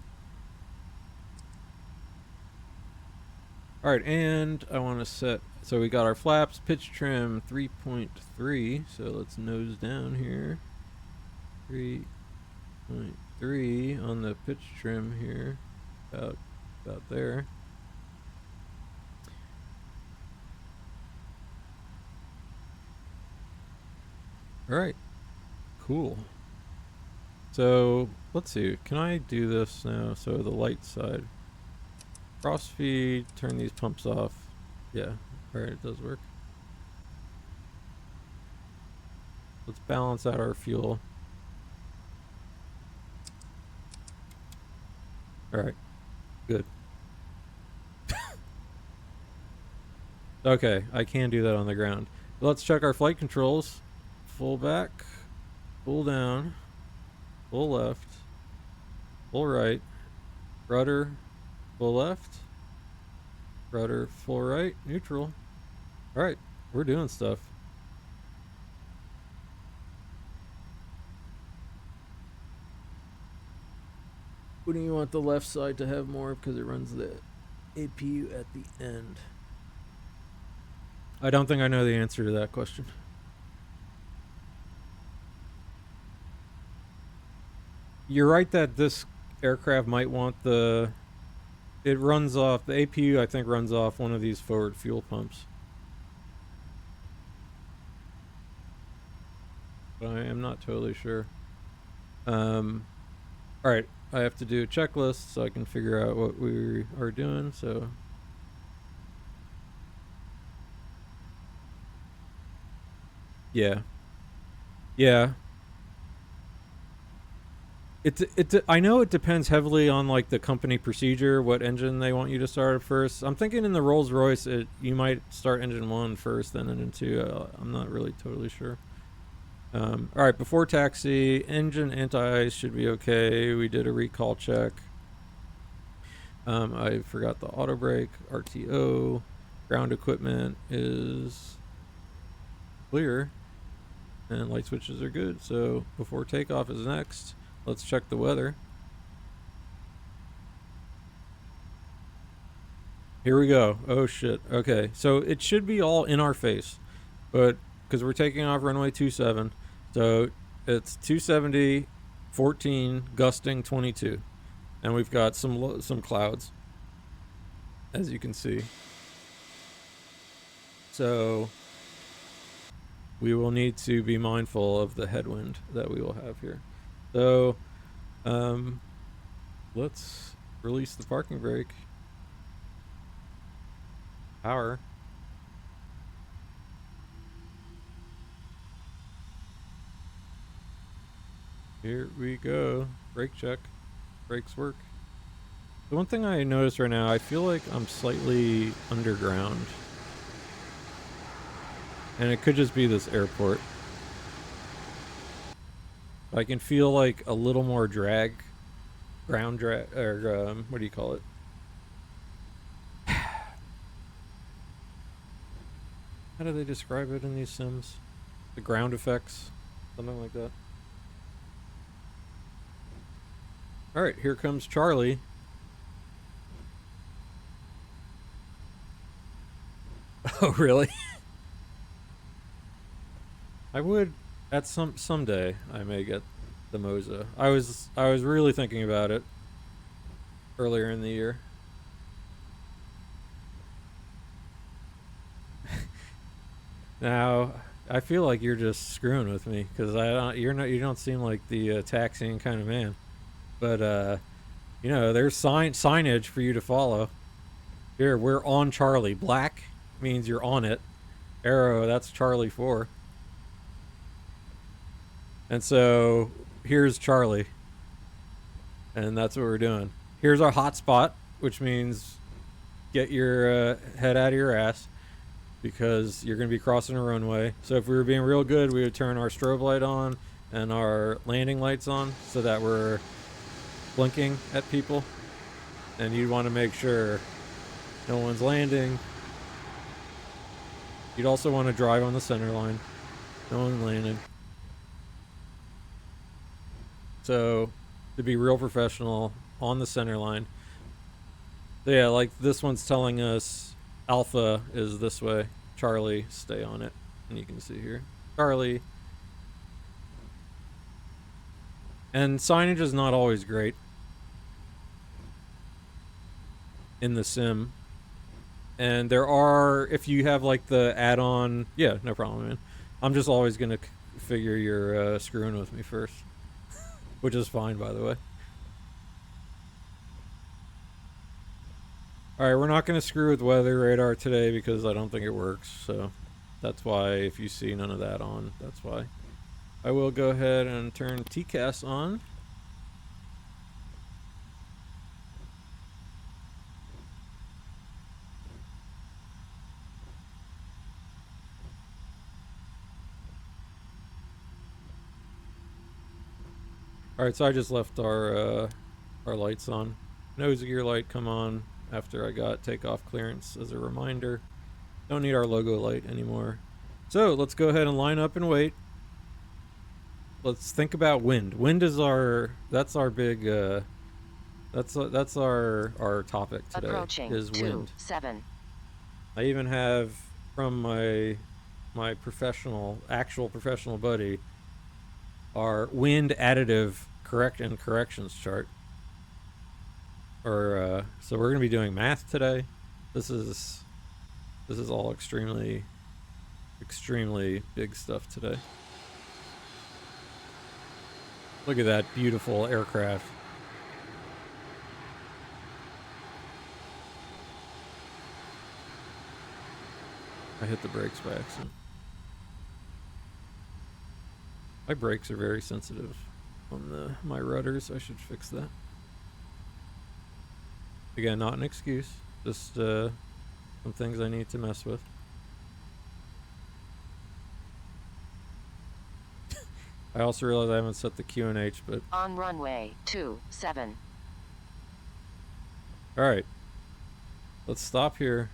All right, and I want to set, so we got our flaps, pitch trim 3.3. So let's nose down here. 3.3 on the pitch trim here, about there. All right, cool. So let's see, can I do this now? So the light side, cross feed, turn these pumps off. Yeah, all right, it does work. Let's balance out our fuel. All right, good. Okay, I can do that on the ground. Let's check our flight controls. Full back, full down, full left, full right, rudder, full left, rudder, full right, neutral. All right, we're doing stuff. Wouldn't you want the left side to have more because it runs the APU at the end? I don't think I know the answer to that question. You're right that this aircraft might want the... It runs off... The APU, I think, runs off one of these forward fuel pumps. But I am not totally sure. Alright, I have to do a checklist so I can figure out what we are doing, so... Yeah. Yeah. I know it depends heavily on like the company procedure, what engine they want you to start at first. I'm thinking in the Rolls-Royce, you might start engine 1 first, then engine 2. I'm not really totally sure. All right, before taxi, engine anti-ice should be okay. We did a recall check. I forgot the auto brake, RTO. Ground equipment is clear, and light switches are good. So before takeoff is next. Let's check the weather. Here we go. Oh shit. Okay, so it should be all in our face, but because we're taking off runway 27, so it's 270, 14, gusting 22, and we've got some clouds, as you can see. So we will need to be mindful of the headwind that we will have here. So, let's release the parking brake. Power. Here we go. Brake check. Brakes work. The one thing I notice right now, I feel like I'm slightly underground. And it could just be this airport. I can feel like a little more drag, ground drag, or what do you call it? How do they describe it in these sims? The ground effects, something like that. All right, here comes Charlie. Oh, really? I would... At someday, I may get the Moza. I was really thinking about it earlier in the year. Now, I feel like you're just screwing with me because you don't seem like the taxiing kind of man. But you know, there's signage for you to follow. Here, we're on Charlie. Black means you're on it. Arrow, that's Charlie 4. And so here's Charlie, and that's what we're doing. Here's our hotspot, which means get your head out of your ass because you're going to be crossing a runway. So if we were being real good, we would turn our strobe light on and our landing lights on so that we're blinking at people. And you'd want to make sure no one's landing. You'd also want to drive on the center line. No one landing. So, to be real professional, on the center line. So yeah, like this one's telling us Alpha is this way. Charlie, stay on it. And you can see here. Charlie. And signage is not always great in the sim. And there are, if you have like the add-on, yeah, no problem, man. I'm just always going to figure you're screwing with me first. Which is fine, by the way. Alright, we're not going to screw with weather radar today because I don't think it works. So that's why if you see none of that on, that's why. I will go ahead and turn TCAS on. Alright, so I just left our lights on. Nose gear light come on after I got takeoff clearance as a reminder. Don't need our logo light anymore. So let's go ahead and line up and wait. Let's think about wind. Wind is that's our big That's our topic today. Approaching Is wind. 27. I even have from my actual professional buddy, our wind additive corrections chart. So we're gonna be doing math today. This is all extremely big stuff today. Look at that beautiful aircraft. I hit the brakes by accident. My brakes are very sensitive on my rudders. I should fix that. Again, not an excuse. Just some things I need to mess with. I also realize I haven't set the QNH, but... On runway 27. Alright. Let's stop here.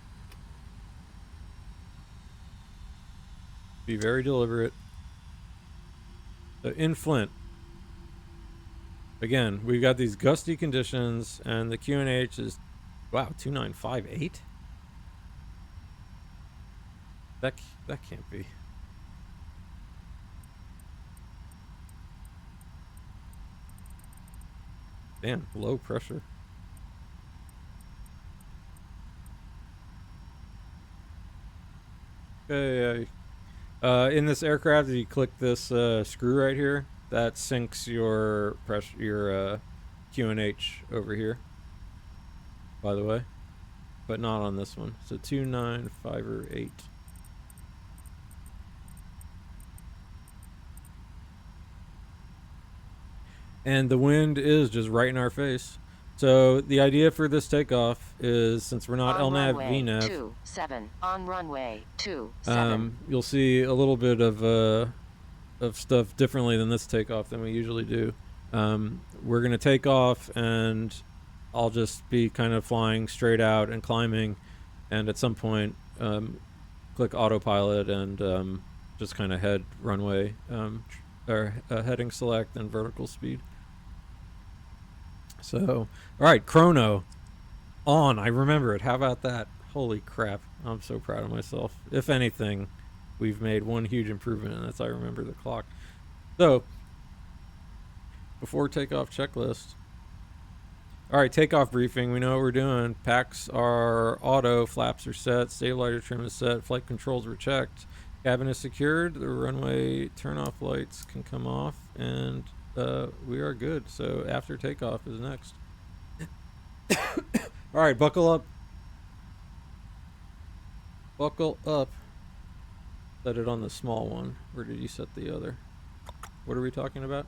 Be very deliberate. In Flint. Again, we've got these gusty conditions, and the QNH is... Wow, 2958? That can't be. Damn, low pressure. Okay, in this aircraft, if you click this screw right here, that sinks your pressure, your QNH over here. By the way, but not on this one. So 2958. And the wind is just right in our face. So the idea for this takeoff is, since we're not LNAV, VNAV, 27 on runway 27. You'll see a little bit of stuff differently than this takeoff than we usually do. We're gonna take off, and I'll just be kind of flying straight out and climbing, and at some point, click autopilot and just kind of head runway or heading select and vertical speed. So, all right, chrono on. I remember it. How about that? Holy crap. I'm so proud of myself. If anything, we've made one huge improvement, and that's I remember the clock. So, before takeoff checklist. All right, takeoff briefing. We know what we're doing. Packs are auto, flaps are set, stabilizer trim is set, flight controls were checked, cabin is secured, the runway turn-off lights can come off, and we are good. So after takeoff is next. All right, buckle up. Buckle up. Set it on the small one. Where did you set the other? What are we talking about?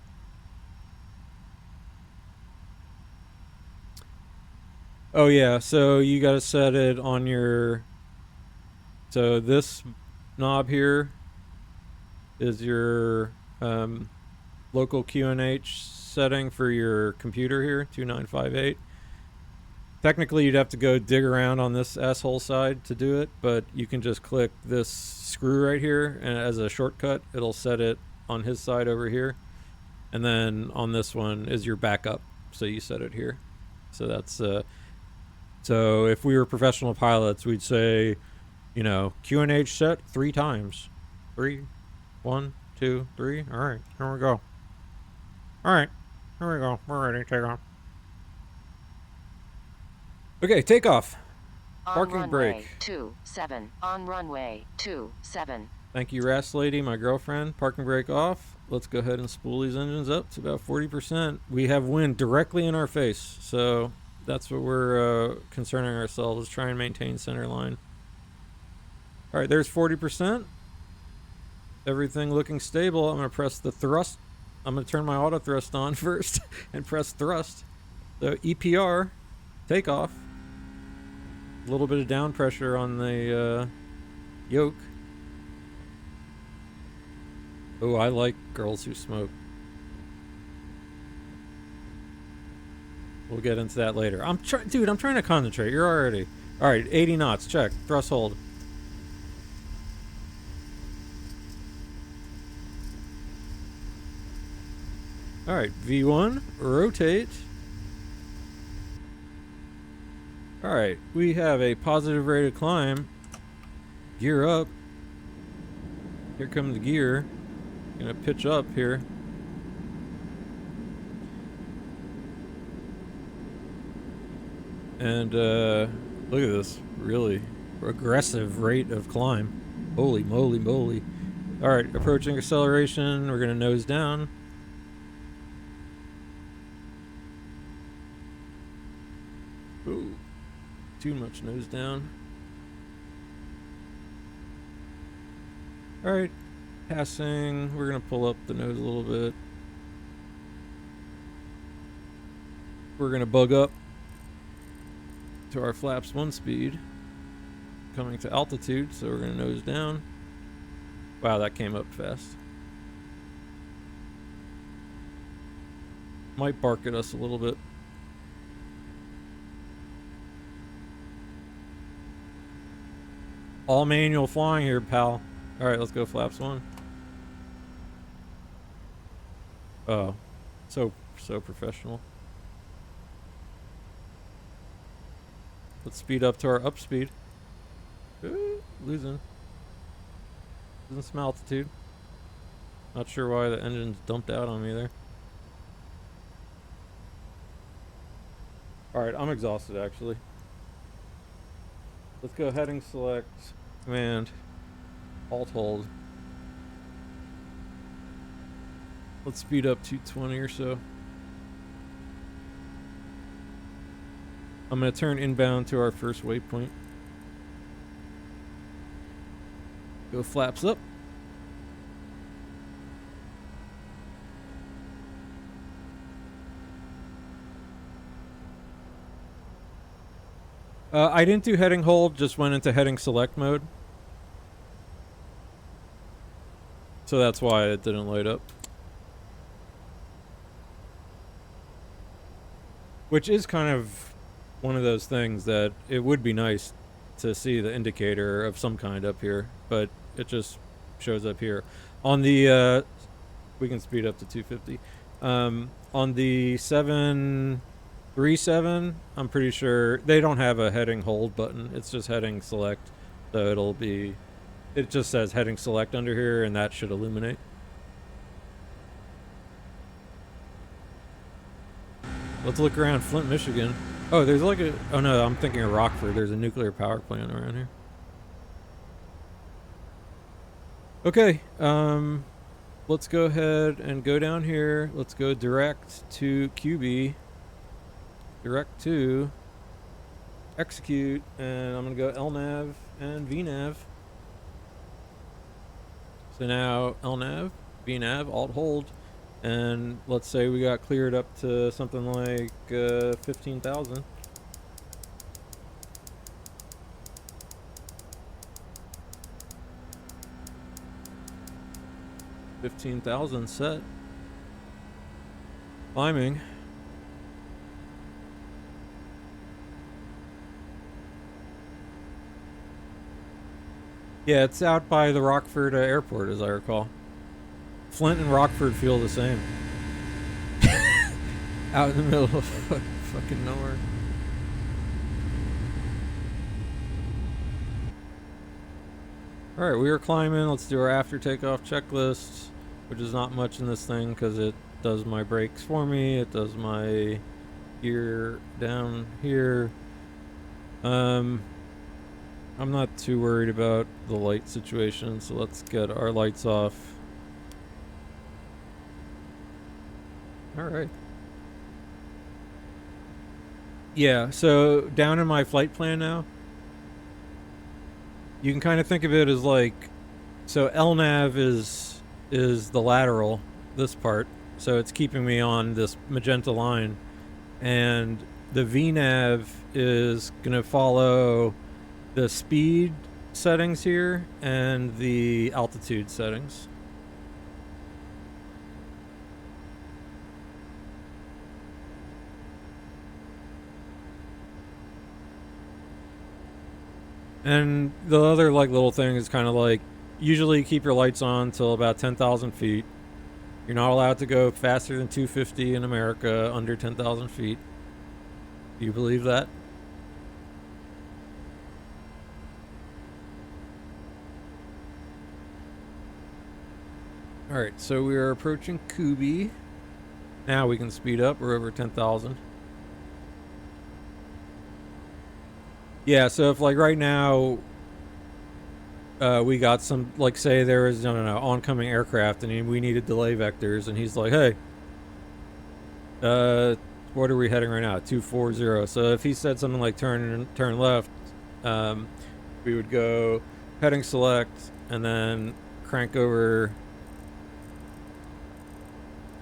Oh yeah, so you got to set it on your... So this knob here is your local QNH setting for your computer here, 2958. Technically, you'd have to go dig around on this asshole side to do it, but you can just click this screw right here, and as a shortcut, it'll set it on his side over here. And then on this one is your backup, so you set it here. So that's... So if we were professional pilots, we'd say, you know, QNH set 3 times. 3, 1, 2, 3. All right, here we go. All right, here we go. We're ready to take off. Okay, takeoff. Parking brake. 27 on runway 27. Thank you, Ras Lady, my girlfriend. Parking brake off. Let's go ahead and spool these engines up to about 40%. We have wind directly in our face, so that's what we're concerning ourselves, is try and maintain center line. All right, there's 40%. Everything looking stable. I'm going to press the thrust. I'm going to turn my auto thrust on first and press thrust. So EPR, takeoff. A little bit of down pressure on the yoke. Oh, I like girls who smoke. We'll get into that later. Dude, I'm trying to concentrate. You're already... All right, 80 knots. Check. Thrust hold. All right, V1, rotate. Alright, we have a positive rate of climb. Gear up. Here comes the gear. Gonna pitch up here. And look at this really aggressive rate of climb. Holy moly moly. Alright, approaching acceleration. We're gonna nose down. Ooh, too much nose down. Alright, passing. We're gonna pull up the nose a little bit. We're gonna bug up to our flaps 1 speed. Coming to altitude, so we're gonna nose down. Wow, that came up fast. Might bark at us a little bit. All manual flying here, pal. Alright, let's go flaps 1. Oh, so professional. Let's speed up to our up speed. Ooh, losing some altitude. Not sure why the engine's dumped out on me there. Alright, I'm exhausted actually. Let's go heading select, command, alt hold. Let's speed up 220 or so. I'm going to turn inbound to our first waypoint. Go flaps up. I didn't do heading hold, just went into heading select mode. So that's why it didn't light up. Which is kind of one of those things that it would be nice to see the indicator of some kind up here, but it just shows up here. On the, we can speed up to 250. On the 737, I'm pretty sure they don't have a heading hold button. It's just heading select. So it'll be, it just says heading select under here, and that should illuminate. Let's look around Flint, Michigan. Oh, there's like a, oh no, I'm thinking of Rockford. There's a nuclear power plant around here. Okay, let's go ahead and go down here. Let's go direct to QB. Direct to execute, and I'm gonna go LNAV and VNAV. So now LNAV, VNAV, alt hold, and let's say we got cleared up to something like 15,000. $15,000 set. Climbing. Yeah, it's out by the Rockford airport, as I recall. Flint and Rockford feel the same. Out in the middle of fucking nowhere. Alright, we are climbing. Let's do our after takeoff checklist, which is not much in this thing because it does my brakes for me. It does my gear down here. I'm not too worried about the light situation, so let's get our lights off. Alright. Yeah, so down in my flight plan now, you can kind of think of it as like, so LNAV is the lateral, this part, so it's keeping me on this magenta line, and the VNAV is going to follow the speed settings here and the altitude settings. And the other like little thing is kind of like, usually keep your lights on till about 10,000 feet. You're not allowed to go faster than 250 in America under 10,000 feet. Do you believe that? Alright, so we are approaching Kubi. Now we can speed up. We're over 10,000. Yeah, so if like right now we got some, like say there is, I don't know, oncoming aircraft and we needed delay vectors, and he's like, hey, what are we heading right now? 240. So if he said something like turn left, we would go heading select and then crank over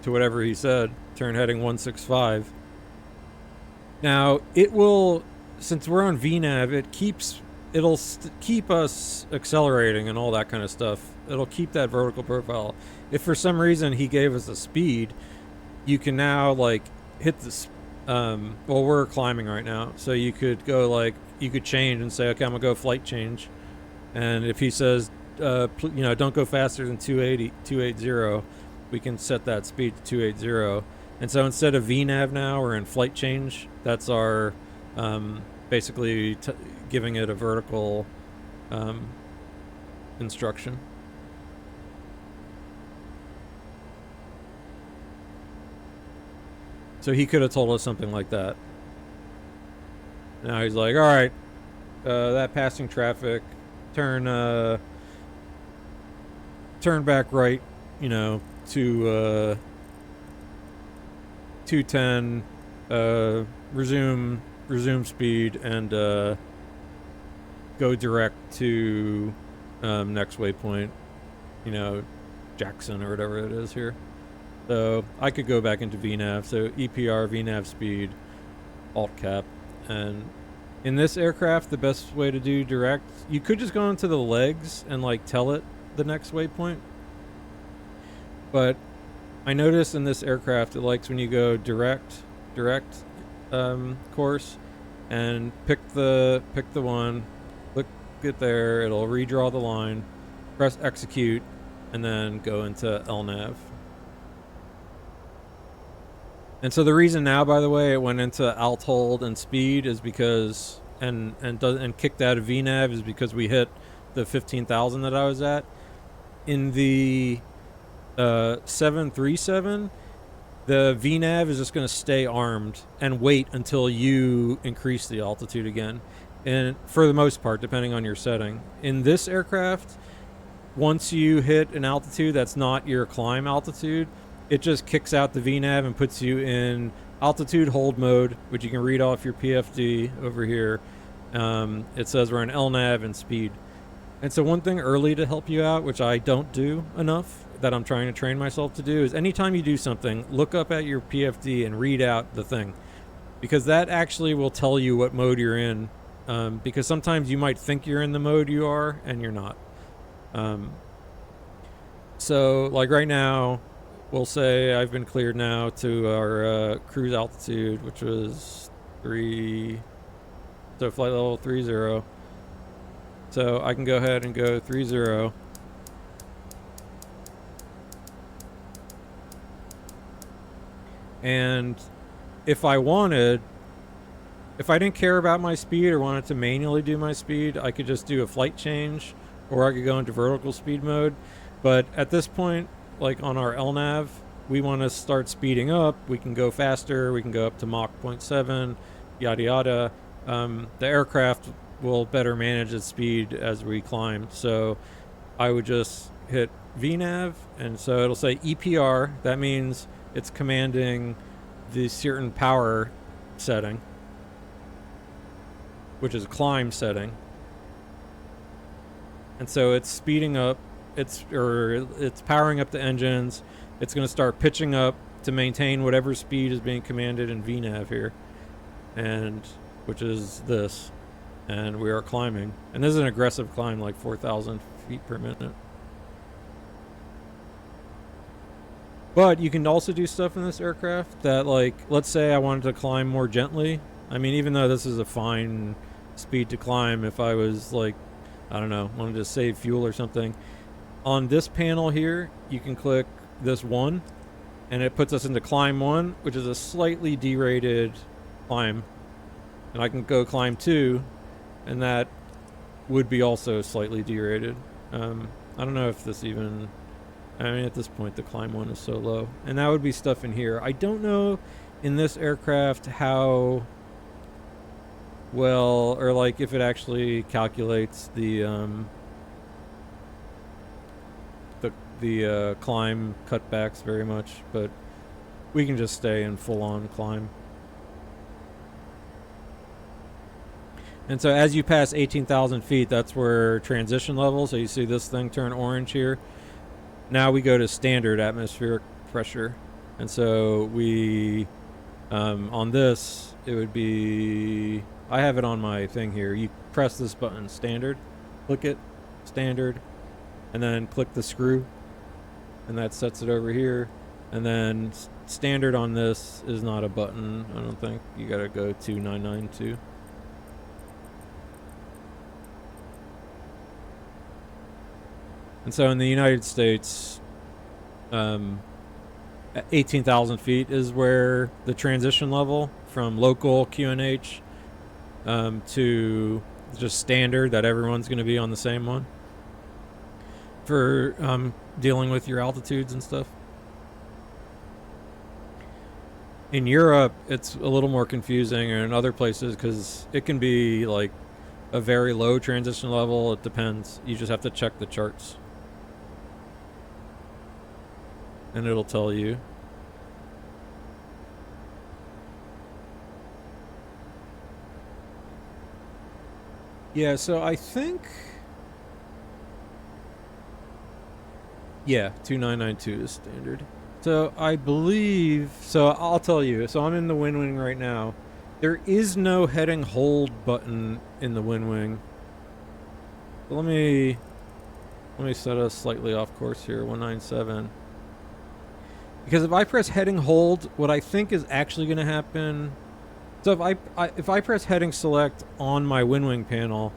to whatever he said, turn heading 165. Now it will, since we're on VNav, it'll keep us accelerating and all that kind of stuff. It'll keep that vertical profile. If for some reason he gave us a speed, you can now like hit this. Well, we're climbing right now, so you could go like, you could change and say, okay, I'm gonna go flight change, and if he says, you know, don't go faster than 280, we can set that speed to 280. And so instead of VNav now, we're in flight change. That's our basically giving it a vertical instruction. So he could have told us something like that. Now he's like, all right, that passing traffic, turn back right, you know, to 210, resume speed, and go direct to next waypoint, you know, Jackson or whatever it is here. So I could go back into VNav, so EPR, VNav speed, alt cap. And in this aircraft, the best way to do direct, you could just go into the legs and like tell it the next waypoint. But I noticed in this aircraft, it likes when you go direct course, and pick the one, click it there, it'll redraw the line, press execute, and then go into LNAV. And so the reason now, by the way, it went into alt hold and speed is because, and kicked out of VNav, is because we hit the 15,000 that I was at. In the 737, the VNav is just going to stay armed and wait until you increase the altitude again. And for the most part, depending on your setting. In this aircraft, once you hit an altitude that's not your climb altitude, it just kicks out the VNav and puts you in altitude hold mode, which you can read off your PFD over here. It says we're in LNAV and speed. And so one thing early to help you out, which I don't do enough, that I'm trying to train myself to do, is anytime you do something, look up at your PFD and read out the thing. Because that actually will tell you what mode you're in. Because sometimes you might think you're in the mode you are, and you're not. So, like right now, we'll say I've been cleared now to our cruise altitude, which was 3, so flight level 30. So I can go ahead and go 30. And if I didn't care about my speed or wanted to manually do my speed, I could just do a flight change, or I could go into vertical speed mode. But at this point, like on our LNAV, we want to start speeding up. We can go faster. We can go up to Mach 0.7, yada yada. The aircraft will better manage its speed as we climb. So I would just hit VNav, and so it'll say EPR. That means it's commanding the certain power setting, which is climb setting. And so it's speeding up. It's powering up the engines. It's going to start pitching up to maintain whatever speed is being commanded in VNav here, and which is this. And we are climbing. And this is an aggressive climb, like 4,000 feet per minute. But you can also do stuff in this aircraft that, like, let's say I wanted to climb more gently. I mean, even though this is a fine speed to climb, if I was, like, I don't know, wanted to save fuel or something, on this panel here, you can click this 1, and it puts us into climb 1, which is a slightly derated climb. And I can go climb 2, and that would be also slightly derated. I don't know if this even I mean, at this point, the climb one is so low. And that would be stuff in here. I don't know in this aircraft how well, or like if it actually calculates the climb cutbacks very much, but we can just stay in full-on climb. And so as you pass 18,000 feet, that's where transition level, so you see this thing turn orange here. Now we go to standard atmospheric pressure. And so we, on this, it would be, I have it on my thing here. You press this button, standard, click it, standard, and then click the screw, and that sets it over here. And then standard on this is not a button, I don't think. You gotta go to 992. And so in the United States, 18,000 feet is where the transition level from local QNH to just standard, that everyone's going to be on the same one for dealing with your altitudes and stuff. In Europe, it's a little more confusing, or in other places, because it can be like a very low transition level. It depends. You just have to check the charts. And it'll tell you. Yeah, so I think... Yeah, 2992 is standard. So I believe... So I'll tell you. So I'm in the wind wing right now. There is no heading hold button in the wind wing. So let me set us slightly off course here, 197. Because if I press heading hold, what I think is actually going to happen... So if I press heading select on my wind wing panel,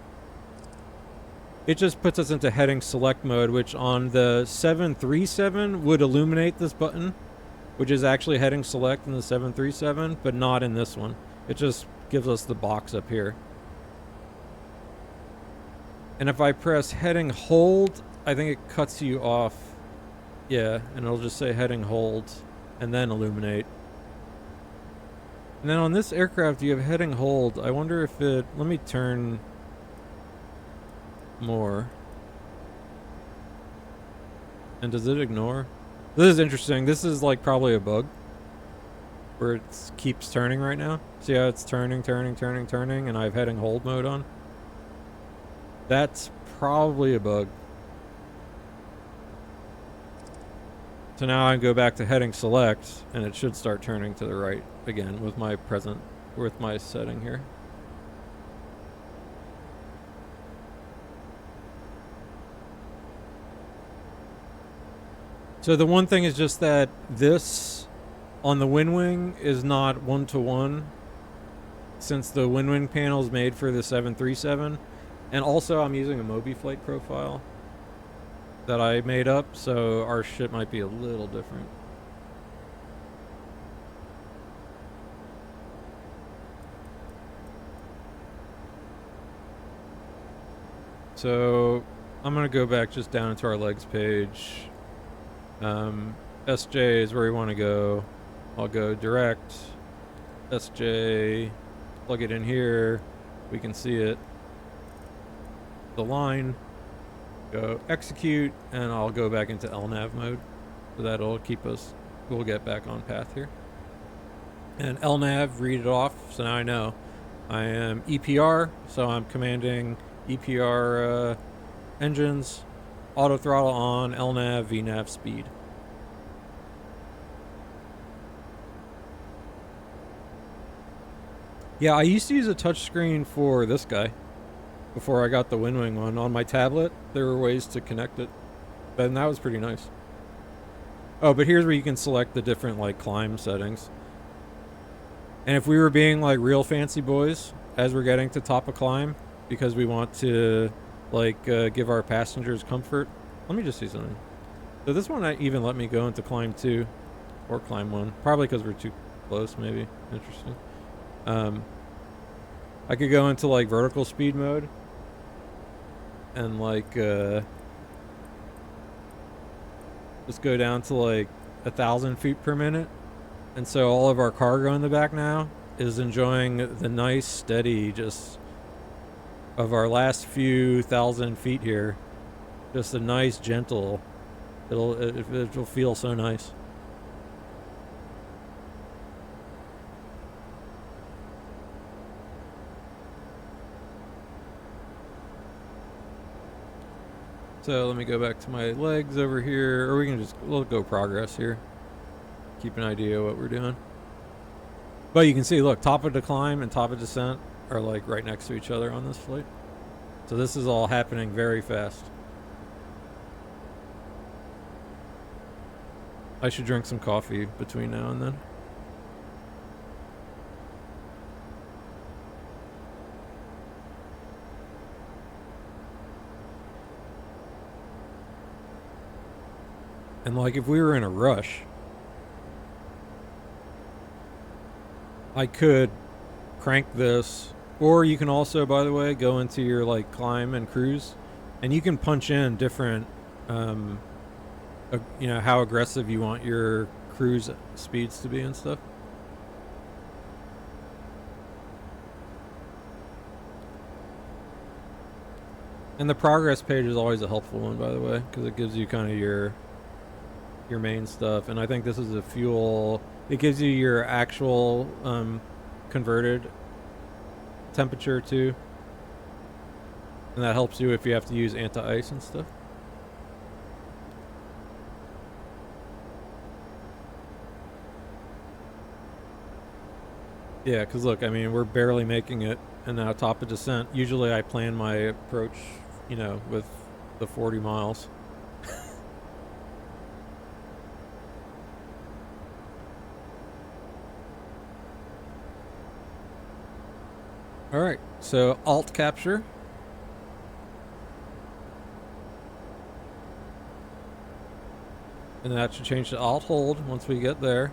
it just puts us into heading select mode, which on the 737 would illuminate this button, which is actually heading select in the 737, but not in this one. It just gives us the box up here. And if I press heading hold, I think it cuts you off. Yeah, and it'll just say heading hold and then illuminate. And then on this aircraft, you have heading hold. I wonder if it... Let me turn more. And does it ignore? This is interesting. This is like probably a bug where it keeps turning right now. See how it's turning, and I have heading hold mode on? That's probably a bug. So now I go back to heading select, and it should start turning to the right again with my setting here. So the one thing is just that this on the wind wing is not one-to-one, since the wind wing panel is made for the 737, and also I'm using a Mobi flight profile that I made up, so our shit might be a little different. So I'm gonna go back just down into our legs page. SJ is where we want to go. I'll go direct SJ, plug it in here, we can see it, the line, go execute, and I'll go back into LNAV mode, so that'll keep us, we'll get back on path here. And LNAV, read it off, so now I know I am EPR, so I'm commanding EPR engines, auto throttle on, LNAV, VNAV speed. Yeah, I used to use a touchscreen for this guy before I got the wind wing one. On my tablet, there were ways to connect it, and that was pretty nice. Oh, but here's where you can select the different like climb settings. And if we were being like real fancy boys as we're getting to top of climb, because we want to like give our passengers comfort. Let me just see something. So this one I even let me go into climb 2 or climb 1, probably because we're too close. Maybe interesting. I could go into like vertical speed mode and like just go down to like 1,000 feet per minute. And so all of our cargo in the back now is enjoying the nice steady just of our last few thousand feet here. Just a nice gentle, it'll feel so nice. So let me go back to my legs over here, or we can just, we'll go progress here. Keep an idea of what we're doing. But you can see, look, top of the climb and top of descent are like right next to each other on this flight. So this is all happening very fast. I should drink some coffee between now and then. And like if we were in a rush, I could crank this, or you can also, by the way, go into your like climb and cruise, and you can punch in different, you know, how aggressive you want your cruise speeds to be and stuff. And the progress page is always a helpful one, by the way, because it gives you kind of your main stuff. And I think this is a fuel. It gives you your actual converted temperature too, and that helps you if you have to use anti-ice and stuff. Yeah, because look, I mean, we're barely making it, and now top of descent. Usually I plan my approach, you know, with the 40 miles. All right, so alt capture. And that should change to alt hold once we get there.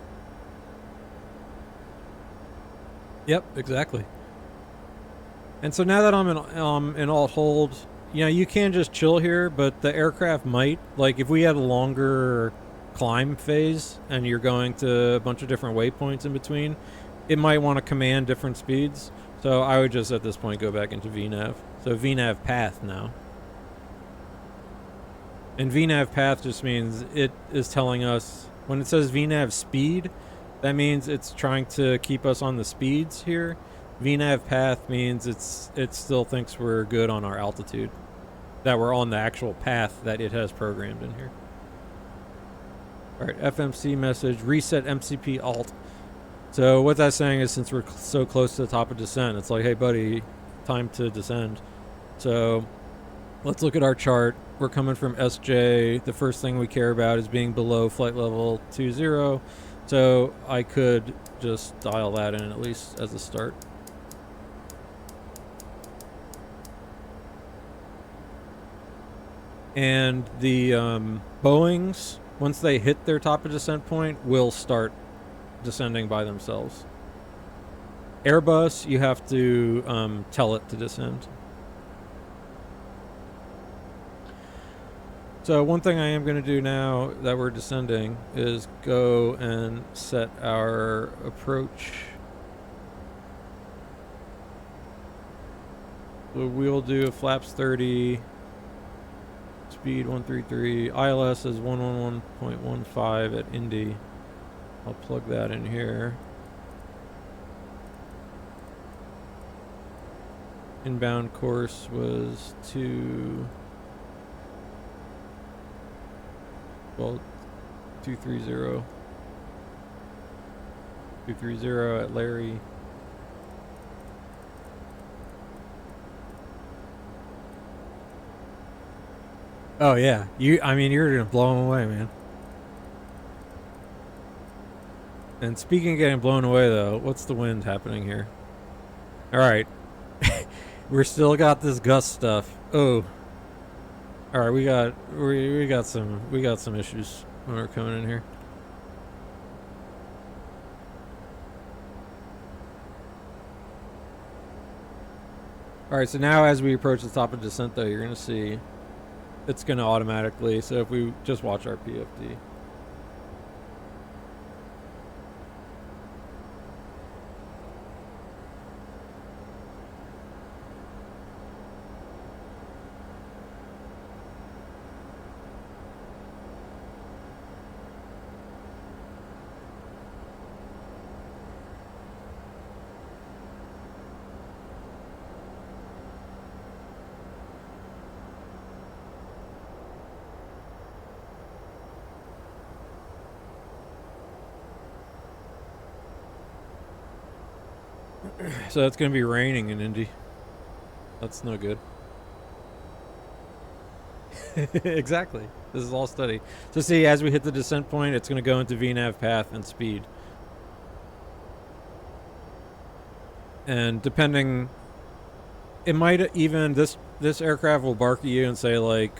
Yep, exactly. And so now that I'm in alt hold, you know, you can just chill here, but the aircraft might, like if we had a longer climb phase and you're going to a bunch of different waypoints in between, it might want to command different speeds. So I would just at this point go back into VNav. So VNav path now. And VNav path just means it is telling us, when it says VNav speed, that means it's trying to keep us on the speeds here. VNav path means it still thinks we're good on our altitude, that we're on the actual path that it has programmed in here. All right, FMC message, reset MCP alt. So what that's saying is, since we're so close to the top of descent, it's like, hey buddy, time to descend. So let's look at our chart. We're coming from SJ. The first thing we care about is being below flight level 20. So I could just dial that in at least as a start. And the Boeings, once they hit their top of descent point, will start descending by themselves. Airbus, you have to tell it to descend. So one thing I am going to do now that we're descending is go and set our approach. So we'll do a flaps 30, speed 133, ILS is 111.15 at Indy. I'll plug that in here. Inbound course was 230. 230 at Larry. Oh yeah, I mean, you're gonna blow them away, man. And speaking of getting blown away, though, what's the wind happening here? All right, we're still got this gust stuff. Oh, all right, we got some issues when we're coming in here. All right, so now as we approach the top of descent, though, you're gonna see it's going to automatically. So if we just watch our PFD. So it's going to be raining in Indy. That's no good. Exactly. This is all steady. So see, as we hit the descent point, it's going to go into VNAV path and speed. And depending, it might even, this aircraft will bark at you and say like,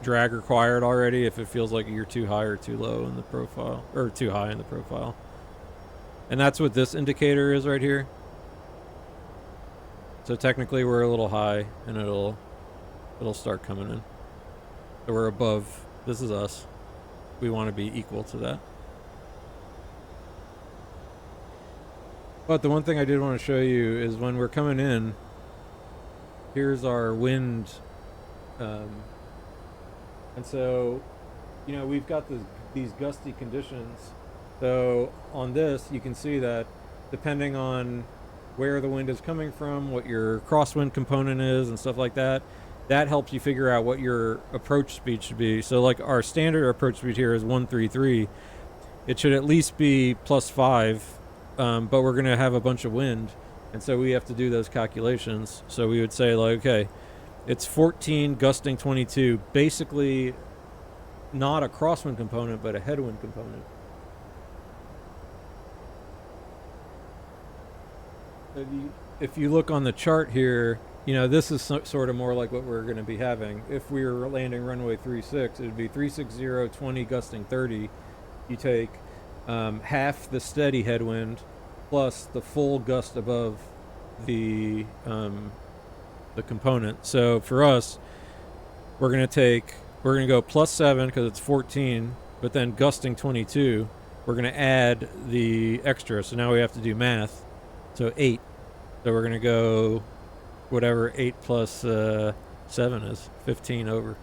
drag required already if it feels like you're too high or too low in the profile, or too high in the profile. And that's what this indicator is right here. So technically we're a little high and it'll start coming in. So we're above, this is us. We want to be equal to that. But the one thing I did want to show you is when we're coming in, here's our wind. And so, you know, we've got these gusty conditions. So on this, you can see that depending on where the wind is coming from, what your crosswind component is and stuff like that, that helps you figure out what your approach speed should be. So like our standard approach speed here is 133. It should at least be +5, but we're going to have a bunch of wind. And so we have to do those calculations. So we would say like, okay, it's 14 gusting 22, basically not a crosswind component, but a headwind component. If you look on the chart here, you know, this is sort of more like what we're going to be having. If we were landing runway 36, it would be 360, 20, gusting 30. You take half the steady headwind plus the full gust above the component. So for us, we're going to go +7 because it's 14, but then gusting 22, we're going to add the extra. So now we have to do math. So 8. So we're going to go whatever 8 plus 7 is, 15 over.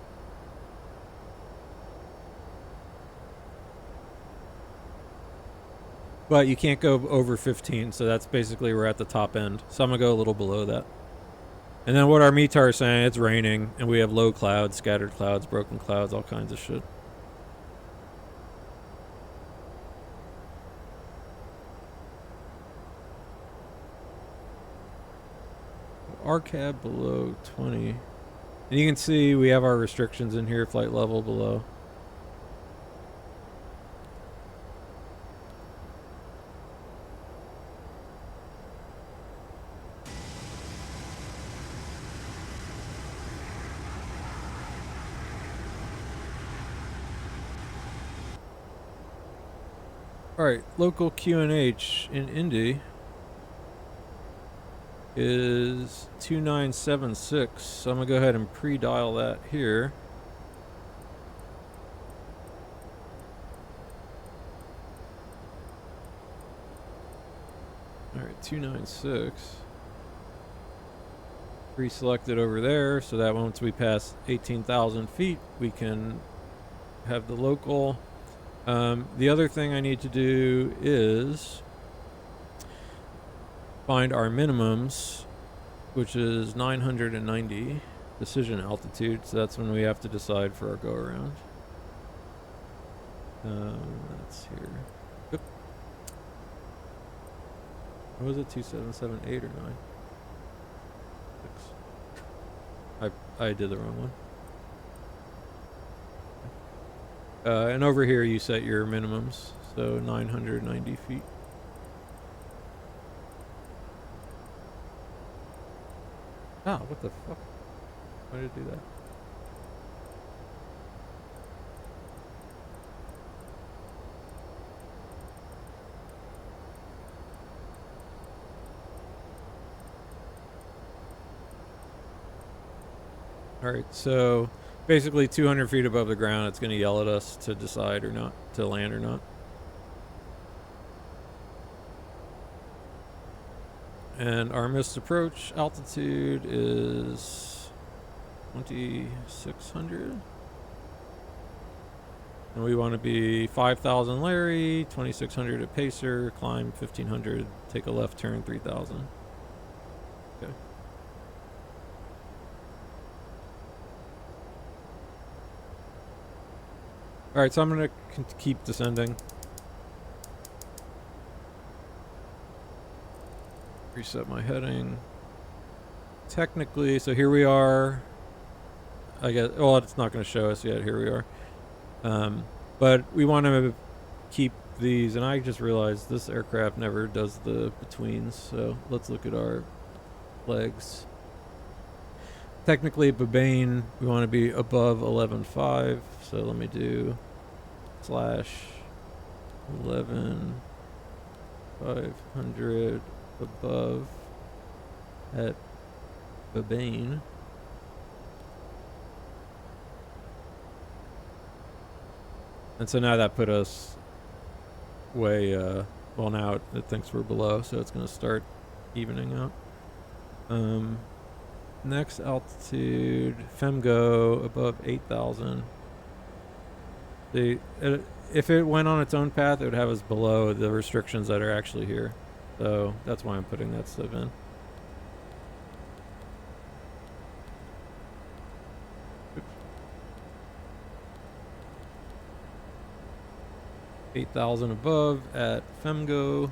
But you can't go over 15, so that's basically we're at the top end. So I'm going to go a little below that. And then what our METAR is saying, it's raining, and we have low clouds, scattered clouds, broken clouds, all kinds of shit. RCAB below 20. And you can see we have our restrictions in here, flight level below. Alright, local QNH in Indy is 2976. So I'm going to go ahead and pre-dial that here. Alright, 296. Pre-selected over there so that once we pass 18,000 feet, we can have the local. The other thing I need to do is find our minimums, which is 990 decision altitude. So that's when we have to decide for our go around. That's here. Oop. What was it? 2778 or 9? 6. I did the wrong one. And over here you set your minimums, so 990 feet. Ah, what the fuck? Why did it do that? All right, so basically 200 feet above the ground, it's going to yell at us to decide or not to land or not. And our missed approach altitude is 2,600. And we want to be 5,000 Larry, 2,600 at Pacer, climb 1,500, take a left turn 3,000. Okay. All right, so I'm going to keep descending. Reset my heading. Technically, so here we are. I guess, well, it's not going to show us yet. Here we are. But we want to keep these, and I just realized this aircraft never does the betweens, so let's look at our legs. Technically, Babane, we want to be above 11.5, so let me do /11,500 above at Babane. And so now that put us way, well, now it thinks we're below, so it's going to start evening out. Next altitude, FEMGO above 8,000. If it went on its own path, it would have us below the restrictions that are actually here. So that's why I'm putting that stuff in. Oops. 8,000 above at FEMGO.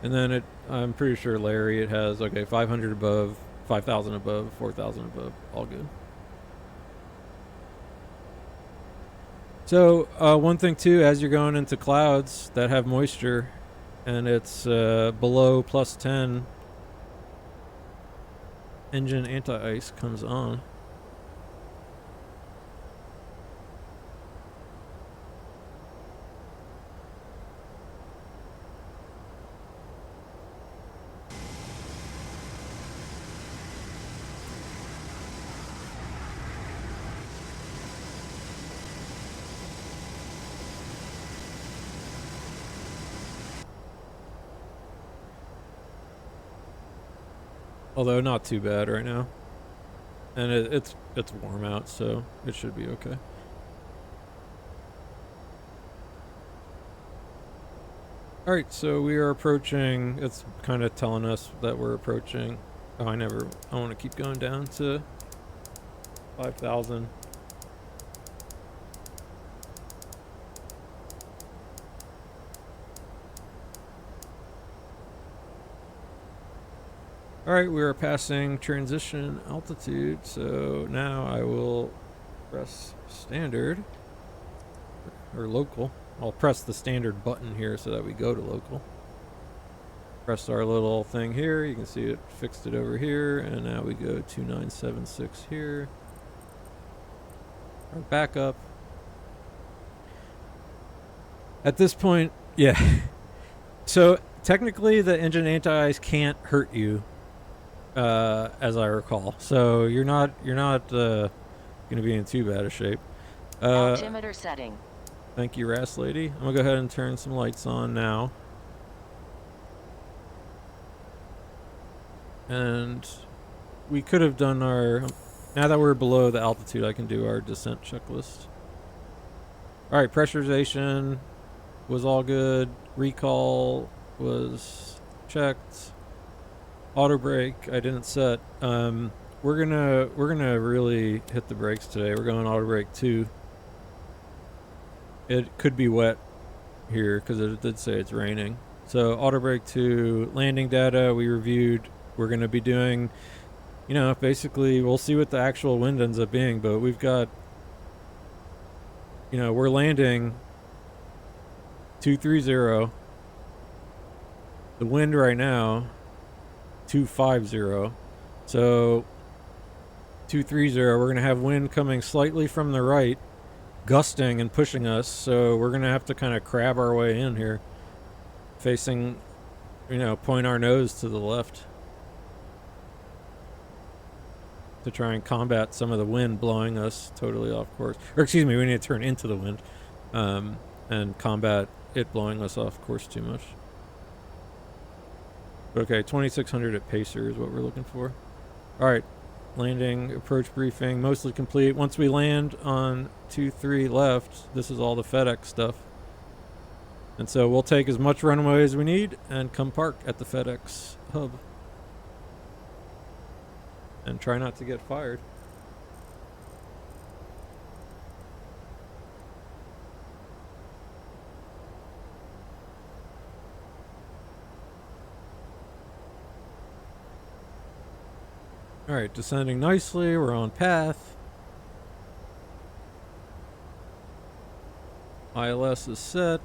And then I'm pretty sure Larry, it has, okay, 500 above, 5,000 above, 4,000 above, all good. So one thing too, as you're going into clouds that have moisture and it's below +10, engine anti-ice comes on. Although not too bad right now. And it's warm out, so it should be okay. Alright, so we are approaching, it's kind of telling us that we're approaching. Oh, I want to keep going down to 5,000. Alright, we are passing transition altitude, so now I will press standard, or local. I'll press the standard button here so that we go to local. Press our little thing here, you can see it fixed it over here, and now we go 2976 here. Our backup. At this point, yeah. So technically the engine anti-ice can't hurt you. As I recall, so you're not gonna be in too bad a shape. Altimeter setting. Thank you, Ras Lady. I'm gonna go ahead and turn some lights on now, and we could have done our. Now that we're below the altitude, I can do our descent checklist. All right, pressurization was all good. Recall was checked. Auto brake I didn't set. We're gonna really hit the brakes today. We're going auto brake 2. It could be wet here because it did say it's raining. So auto brake 2, landing data we reviewed. We're gonna be doing, basically we'll see what the actual wind ends up being, but we've got, we're landing 230. The wind right now 250. So 230, we're going to have wind coming slightly from the right, gusting and pushing us, so we're going to have to kind of crab our way in here, facing, point our nose to the left. to try and combat some of the wind blowing us totally off course. Or excuse me, we need to turn into the wind and combat it blowing us off course too much. Okay, 2600 at Pacer is what we're looking for. All right, landing, approach briefing, mostly complete. Once we land on 23 left, this is all the FedEx stuff. And so we'll take as much runway as we need and come park at the FedEx hub. And try not to get fired. Alright, descending nicely, we're on path. ILS is set.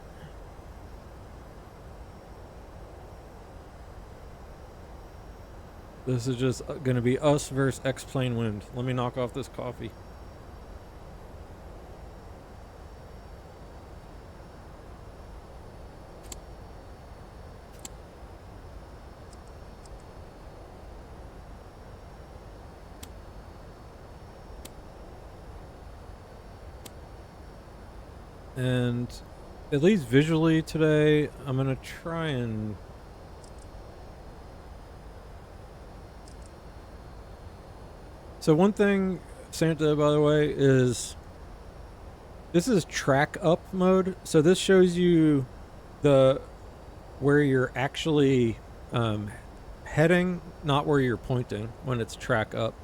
This is just going to be us versus X-plane wind. Let me knock off this coffee. And at least visually today, I'm going to try and... So one thing, Santa, by the way, is this is track up mode. So this shows you where you're actually heading, not where you're pointing when it's track up.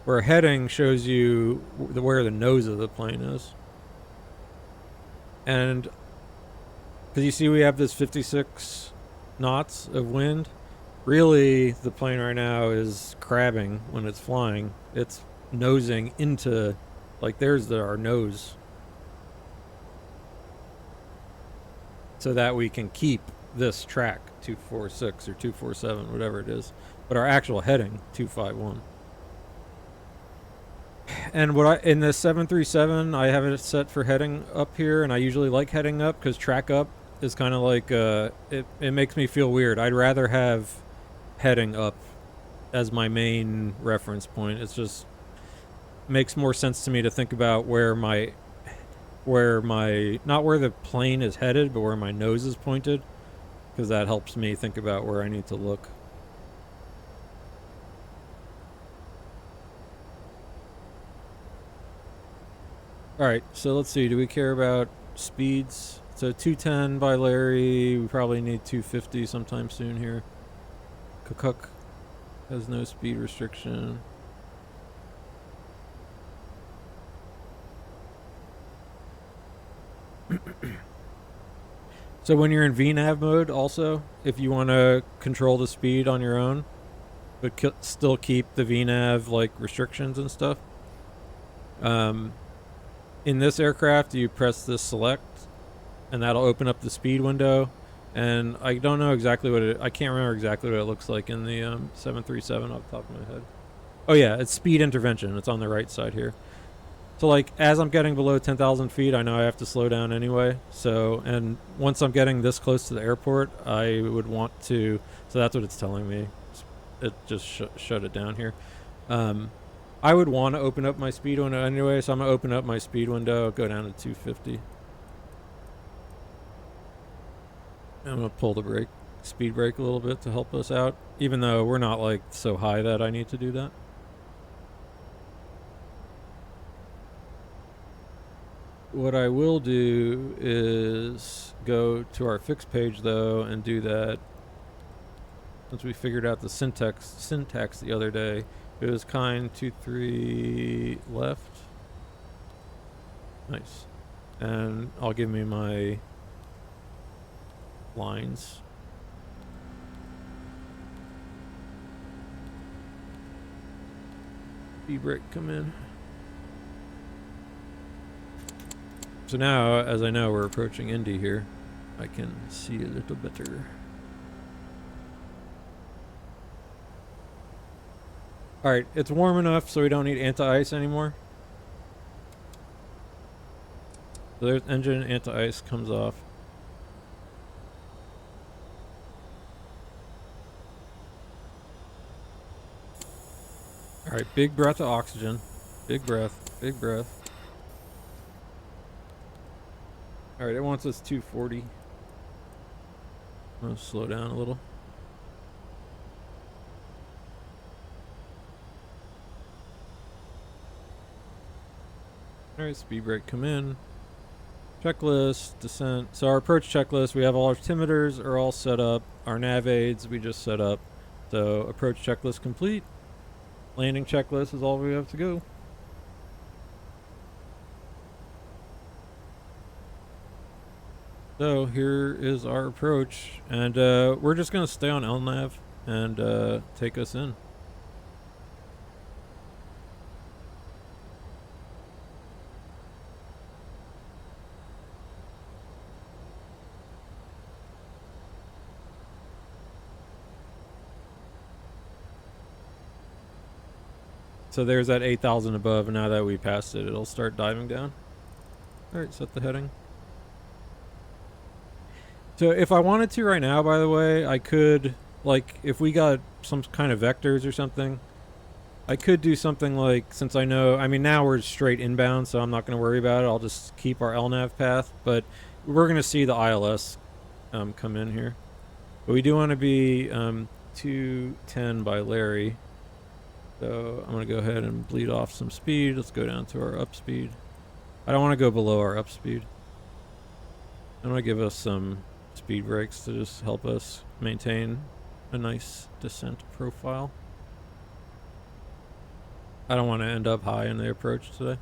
Where heading shows you where the nose of the plane is. And because you see we have this 56 knots of wind. Really, the plane right now is crabbing when it's flying. It's nosing into, like, there's our nose. So that we can keep this track, 246 or 247, whatever it is. But our actual heading, 251. And in the 737, I have it set for heading up here, and I usually like heading up because track up is kind of like, it makes me feel weird. I'd rather have heading up as my main reference point. It's just makes more sense to me to think about where my not where the plane is headed, but where my nose is pointed, because that helps me think about where I need to look. All right, so let's see. Do we care about speeds? So 210 by Larry. We probably need 250 sometime soon here. Cook has no speed restriction. So when you're in VNAV mode also, if you want to control the speed on your own, but still keep the VNAV like restrictions and stuff, in this aircraft you press this select and that'll open up the speed window. And I don't know exactly I can't remember exactly what it looks like in the 737 off the top of my head. Oh yeah, it's speed intervention. It's on the right side here. So like as I'm getting below 10,000 feet, I know I have to slow down anyway. So, and once I'm getting this close to the airport, I would want to, so that's what it's telling me. It just shut it down here. I would want to open up my speed window anyway, so I'm going to open up my speed window, go down to 250. I'm going to pull the speed brake a little bit to help us out, even though we're not like so high that I need to do that. What I will do is go to our fix page though and do that. Since we figured out the syntax the other day, it was kind 23 left. Nice. And I'll give me my lines. B-brake come in. So now, as I know we're approaching Indy here, I can see a little better. Alright, it's warm enough so we don't need anti-ice anymore. So there's engine anti-ice comes off. All right, big breath of oxygen. Big breath. Big breath. All right, it wants us 240. I'm gonna slow down a little. All right, speed brake, come in. Checklist, descent. So our approach checklist, we have all our altimeters are all set up. Our nav aids we just set up. So approach checklist complete. Landing checklist is all we have to go. So here is our approach, and we're just gonna stay on LNAV and take us in. So there's that 8,000 above, and now that we passed it, it'll start diving down. All right, set the heading. So if I wanted to right now, by the way, I could, like, if we got some kind of vectors or something, I could do something like, since I know, I mean, now we're straight inbound, so I'm not going to worry about it. I'll just keep our LNAV path, but we're going to see the ILS come in here. But we do want to be 210 by Larry. So I'm going to go ahead and bleed off some speed. Let's go down to our up speed. I don't want to go below our up speed. I want to give us some speed brakes to just help us maintain a nice descent profile. I don't want to end up high in the approach today.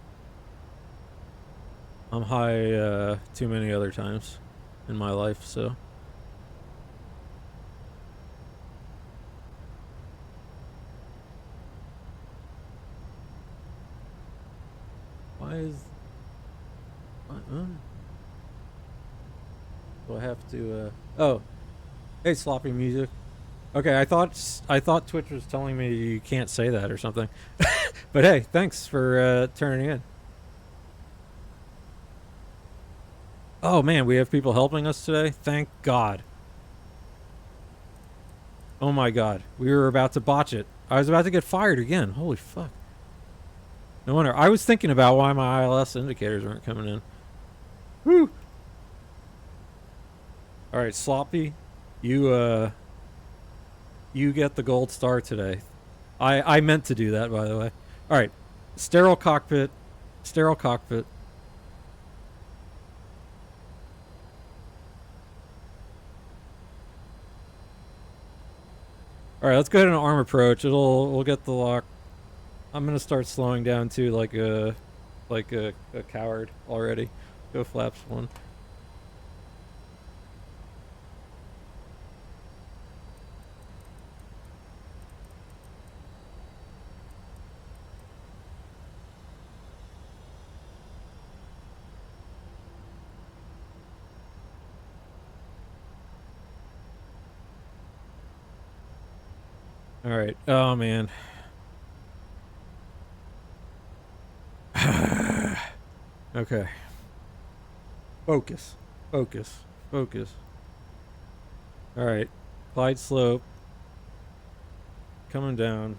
I'm high too many other times in my life, so. Why is... Do I have to, oh. Hey, sloppy music. Okay, I thought Twitch was telling me you can't say that or something. But hey, thanks for turning in. Oh man, we have people helping us today? Thank God. Oh my God, we were about to botch it. I was about to get fired again. Holy fuck. No wonder. I was thinking about why my ILS indicators weren't coming in. Whew. Alright, Sloppy, you get the gold star today. I meant to do that, by the way. Alright, sterile cockpit. Sterile cockpit. Alright, let's go ahead and arm approach. We'll get the lock. I'm gonna start slowing down too, like a coward already. Go flaps 1. Alright, oh man. Okay. Focus. Focus. Focus. Alright. Glide slope. Coming down.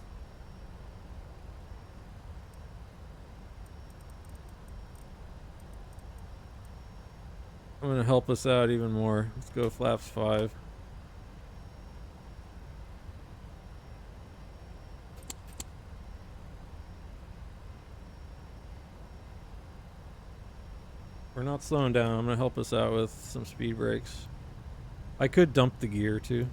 I'm gonna help us out even more. Let's go flaps 5. We're not slowing down. I'm gonna help us out with some speed brakes. I could dump the gear too.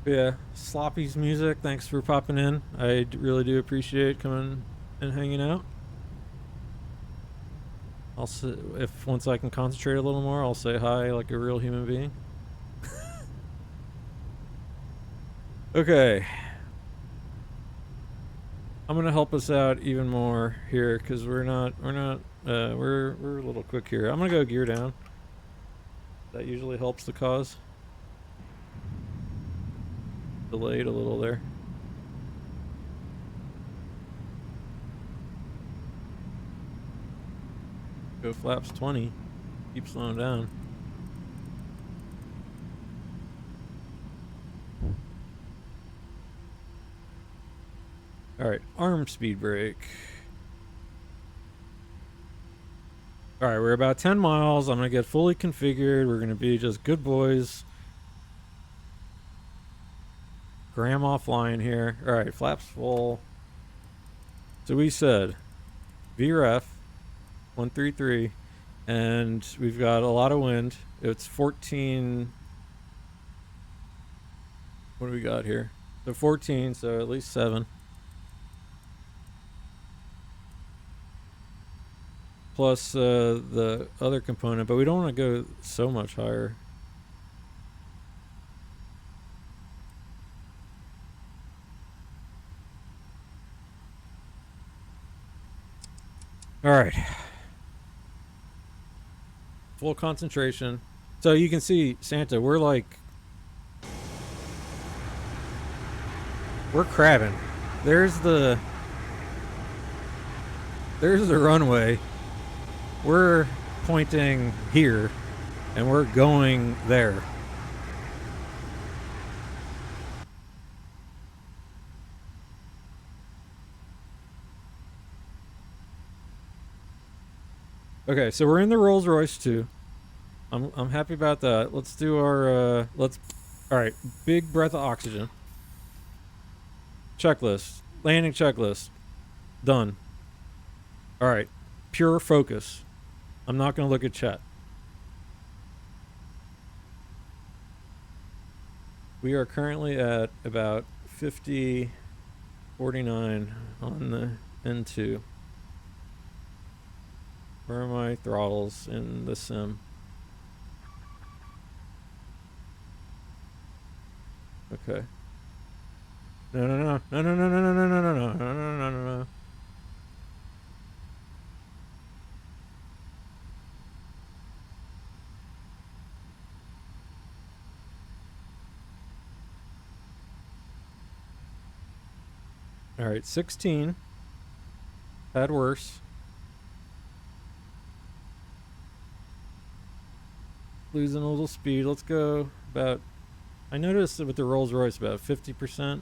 Yeah, Sloppy's music, thanks for popping in. I really do appreciate coming and hanging out. I'll say, if once I can concentrate a little more, I'll say hi like a real human being. Okay. I'm gonna help us out even more here because we're a little quick here. I'm gonna go gear down. That usually helps the cause. Delayed a little there. Go flaps 20. Keep slowing down. Alright, arm speed brake. Alright, we're about 10 miles. I'm going to get fully configured. We're going to be just good boys. Graham offline here. Alright, flaps full. So we said VREF 133, and we've got a lot of wind. It's 14. What do we got here? So 14, so at least 7. Plus the other component, but we don't want to go so much higher. All right. Full concentration. So you can see, Santa, we're crabbing. There's the runway. We're pointing here, and we're going there. Okay, so we're in the Rolls Royce too. I'm happy about that. Let's do our all right, big breath of oxygen. Checklist, landing checklist, done. All right, pure focus. I'm not going to look at chat. We are currently at about 50, 49 on the N2. Where are my throttles in the sim? Okay. No. All right, 16. Had worse. Losing a little speed. Let's go about, I noticed that with the Rolls Royce about 50%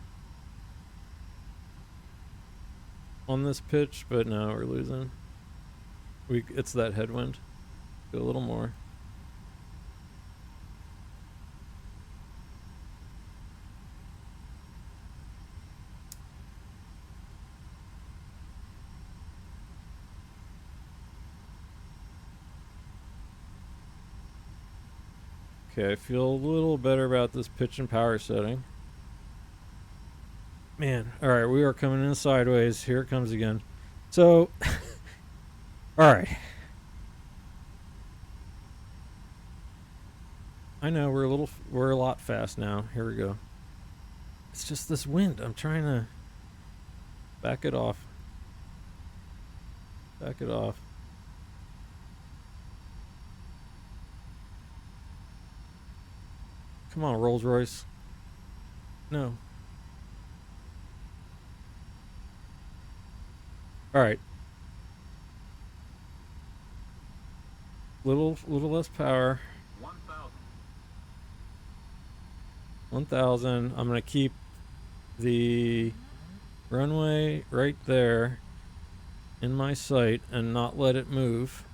on this pitch, but no, we're losing. It's that headwind. Go a little more. Okay, I feel a little better about this pitch and power setting. Man, alright, we are coming in sideways. Here it comes again. So, alright. I know we're a lot fast now. Here we go. It's just this wind. I'm trying to back it off. Back it off. Come on, Rolls Royce. No. All right. Little less power. 1,000. I'm gonna keep the runway right there in my sight and not let it move.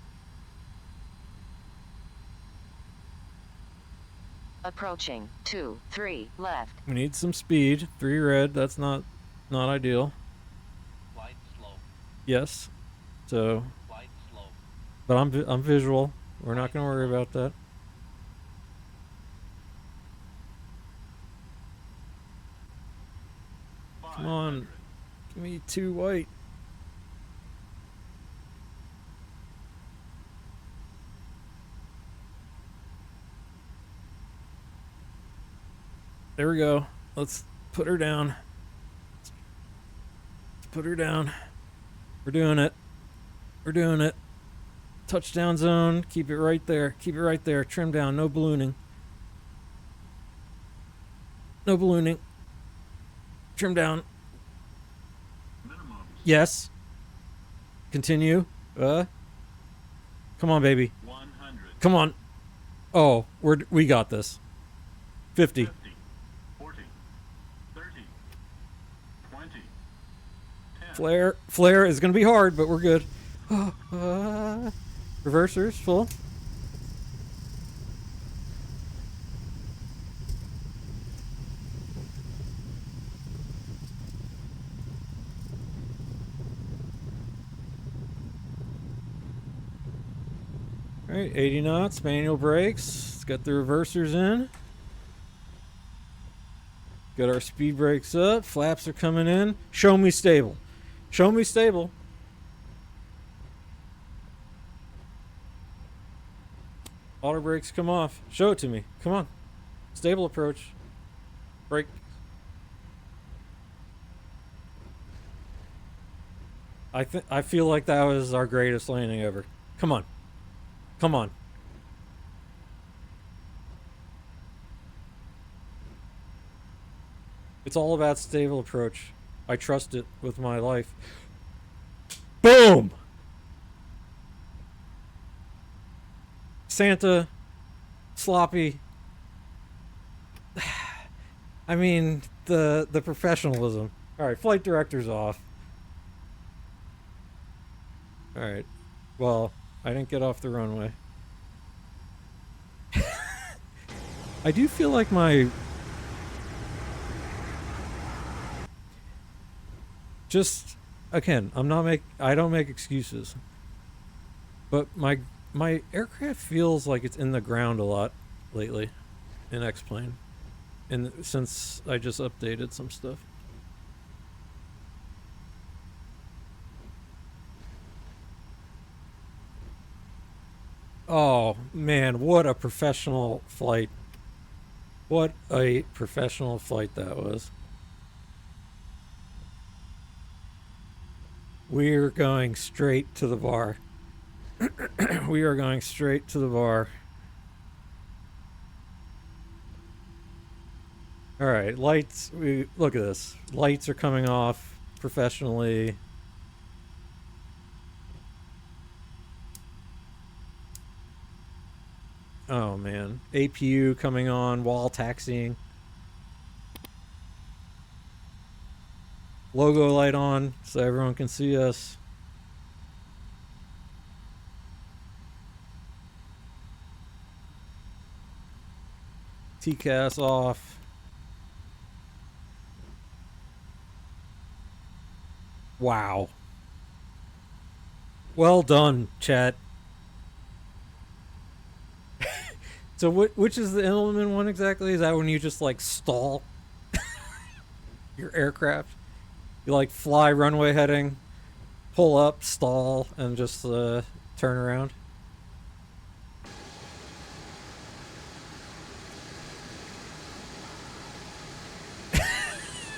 Approaching 2-3 left. We need some speed. 3 red. That's not ideal. Flight slow. Yes. So. Flight slow. But I'm visual. We're not gonna worry about that. Come on. Give me 2 white. There we go. Let's put her down. Let's put her down. We're doing it. We're doing it. Touchdown zone. Keep it right there. Keep it right there. Trim down. No ballooning. No ballooning. Trim down. Yes. Continue. Come on, baby. 100. Come on. Oh, we got this. 50. 50. 40. 30. 20. 10. Flare is going to be hard, but we're good. Reversers, full. All right, 80 knots, manual brakes. Let's get the reversers in. Got our speed brakes up. Flaps are coming in. Show me stable. Show me stable. Auto brakes come off. Show it to me. Come on. Stable approach. Brake. I feel like that was our greatest landing ever. Come on. Come on. It's all about stable approach. I trust it with my life. Boom! Santa. Sloppy. I mean, the professionalism. Alright, flight director's off. Alright. Well, I didn't get off the runway. I do feel like my... Just, again, I don't make excuses. But my aircraft feels like it's in the ground a lot lately in X-Plane. And since I just updated some stuff. Oh, man, what a professional flight. What a professional flight that was. We're going straight to the bar. We are going straight to the bar. Alright, lights. Look at this. Lights are coming off professionally. Oh man. APU coming on while taxiing. Logo light on so everyone can see us. TCAS off. Wow. Well done, chat. So which is the Element one exactly? Is that when you just like stall your aircraft? You like fly runway heading, pull up, stall, and just turn around?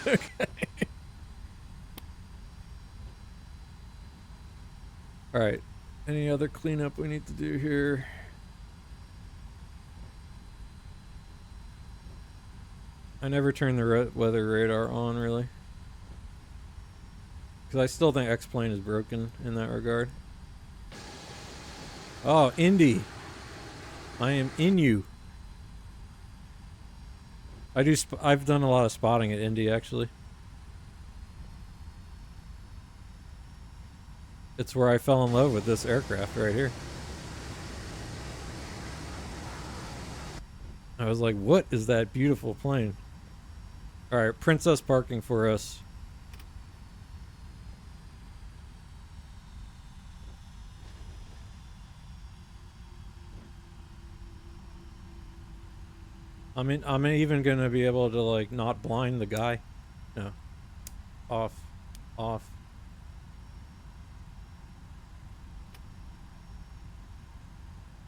Okay. Alright. Any other cleanup we need to do here? I never turn the weather radar on, really. Because I still think X-Plane is broken in that regard. Oh, Indy. I am in you. I've done a lot of spotting at Indy, actually. It's where I fell in love with this aircraft right here. I was like, what is that beautiful plane? Alright, Princess parking for us. I'm even gonna be able to like not blind the guy. No. Off. Off.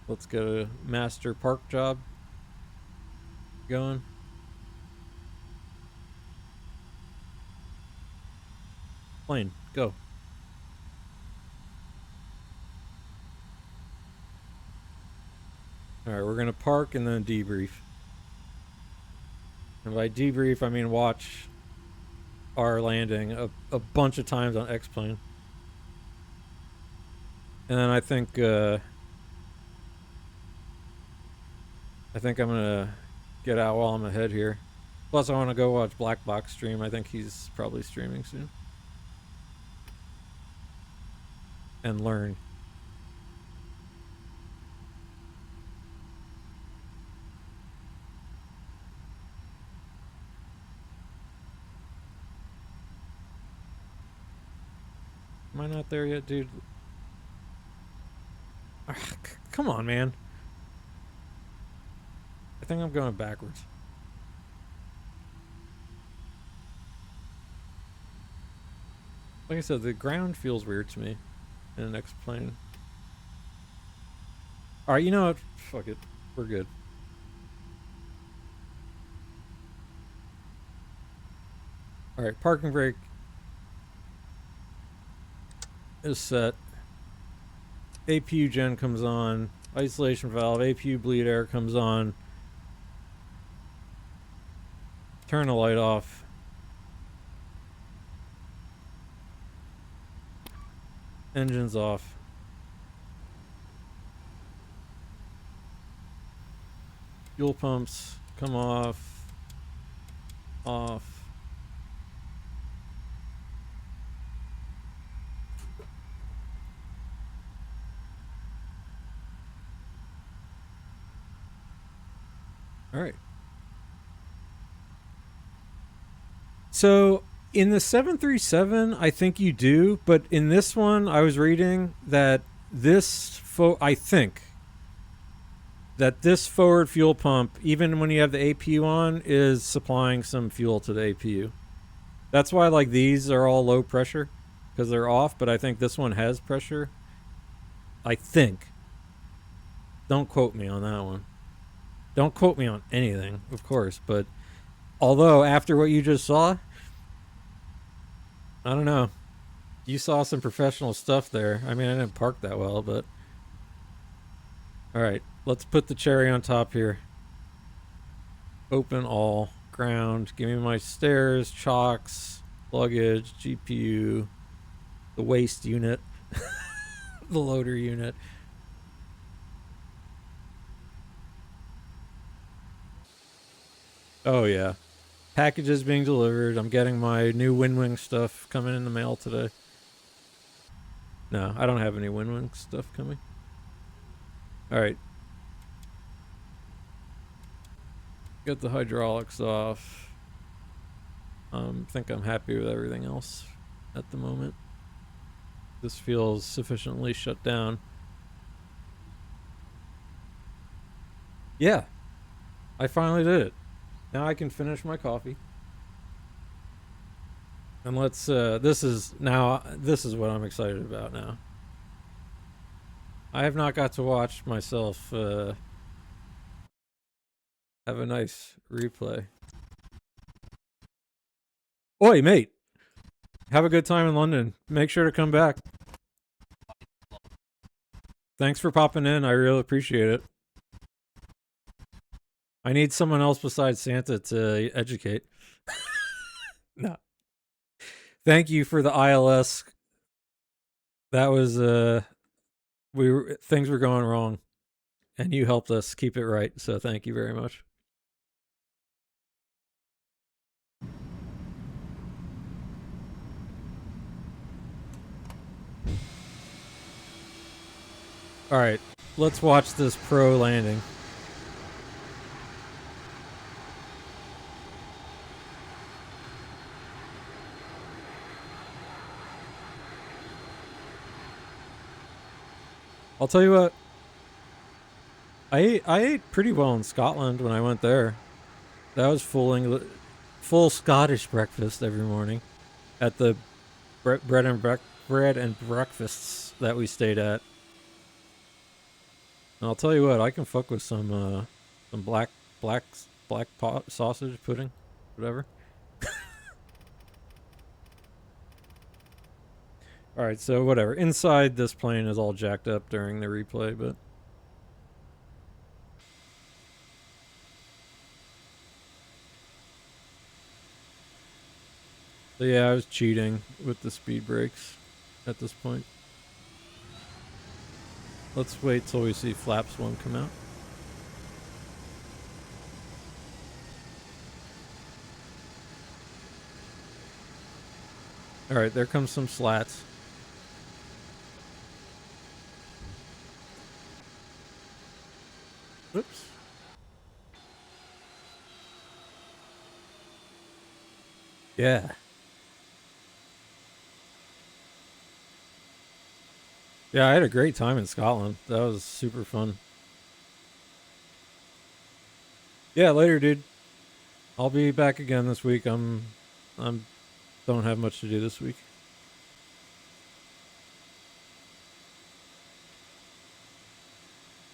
Let's get a master park job going. Plane, go. Alright, we're gonna park and then debrief. And by debrief, I mean watch our landing a bunch of times on X-Plane. And then I think I think I'm gonna get out while I'm ahead here. Plus, I want to go watch Black Box stream. I think he's probably streaming soon. And learn. Am I not there yet, dude? Come on, man. I think I'm going backwards. Like I said, the ground feels weird to me in the next plane. Alright, you know what? Fuck it. We're good. Alright, parking brake is set. APU gen comes on. Isolation valve, APU bleed air comes on. Turn the light off. Engine's off. Fuel pumps come off. Off. All right. So in the 737, I think you do, but in this one, I was reading that I think that this forward fuel pump, even when you have the APU on, is supplying some fuel to the APU. That's why like these are all low pressure because they're off, but I think this one has pressure. I think. Don't quote me on that one. Don't quote me on anything, of course, but although after what you just saw, I don't know. You saw some professional stuff there. I mean, I didn't park that well, but all right, let's put the cherry on top here. Open all, ground, give me my stairs, chocks, luggage, GPU, the waste unit, the loader unit. Oh yeah. Packages being delivered. I'm getting my new Windwing stuff coming in the mail today. No, I don't have any Windwing stuff coming. Alright. Get the hydraulics off. Think I'm happy with everything else at the moment. This feels sufficiently shut down. Yeah. I finally did it. Now I can finish my coffee. And let's, this is what I'm excited about now. I have not got to watch myself, have a nice replay. Oi, mate! Have a good time in London. Make sure to come back. Thanks for popping in. I really appreciate it. I need someone else besides Santa to educate. No. Thank you for the ILS. That was things were going wrong and you helped us keep it right. So thank you very much. All right, let's watch this pro landing. I'll tell you what. I ate pretty well in Scotland when I went there. That was full Scottish breakfast every morning at the bread and breakfasts that we stayed at. And I'll tell you what, I can fuck with some black pot sausage pudding, whatever. All right, so whatever. Inside this plane is all jacked up during the replay, but so yeah, I was cheating with the speed brakes at this point. Let's wait till we see flaps 1 come out. All right, there comes some slats. Oops. Yeah. Yeah, I had a great time in Scotland. That was super fun. Yeah, later, dude. I'll be back again this week. I'm don't have much to do this week.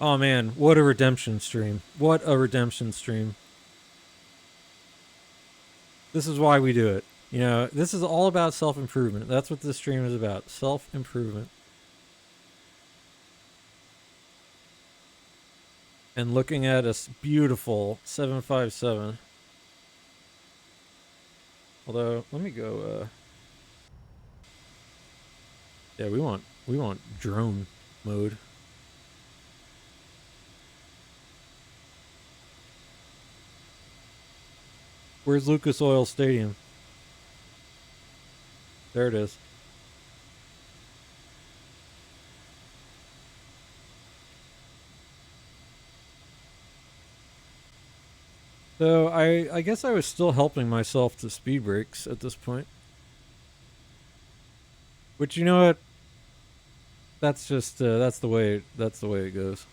Oh man, what a redemption stream. What a redemption stream. This is why we do it. You know, this is all about self-improvement. That's what this stream is about. Self-improvement. And looking at a beautiful 757. Although, let me go, yeah, we want drone mode. Where's Lucas Oil Stadium? There it is. So I guess I was still helping myself to speed brakes at this point. Which, you know what? That's just that's the way it goes.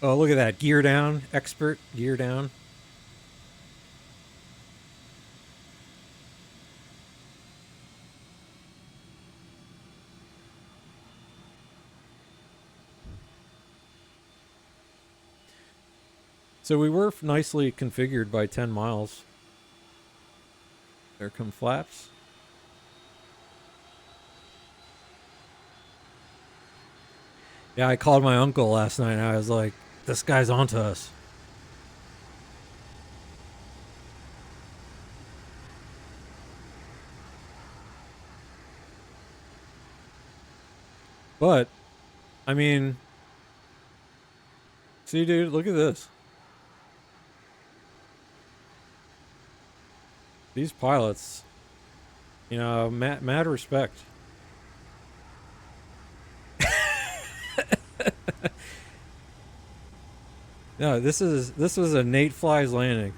Oh, look at that. Gear down. Expert. Gear down. So we were nicely configured by 10 miles. There come flaps. Yeah, I called my uncle last night and I was like, this guy's onto us. But, I mean, see, dude, look at this. These pilots, you know, mad respect. No, this was a Nate Flies landing.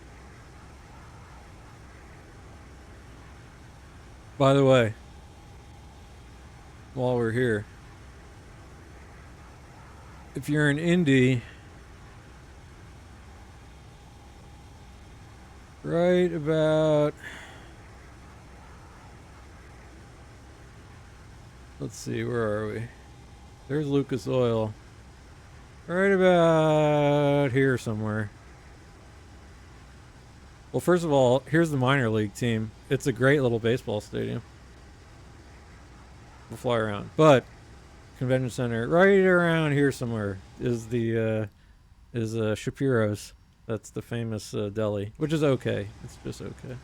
By the way, while we're here, if you're in Indy, right about, let's see, where are we? There's Lucas Oil. Right about here somewhere. Well, first of all, here's the minor league team. It's a great little baseball stadium. We'll fly around. But convention center right around here somewhere is the Shapiro's. That's the famous deli, which is okay. It's just okay.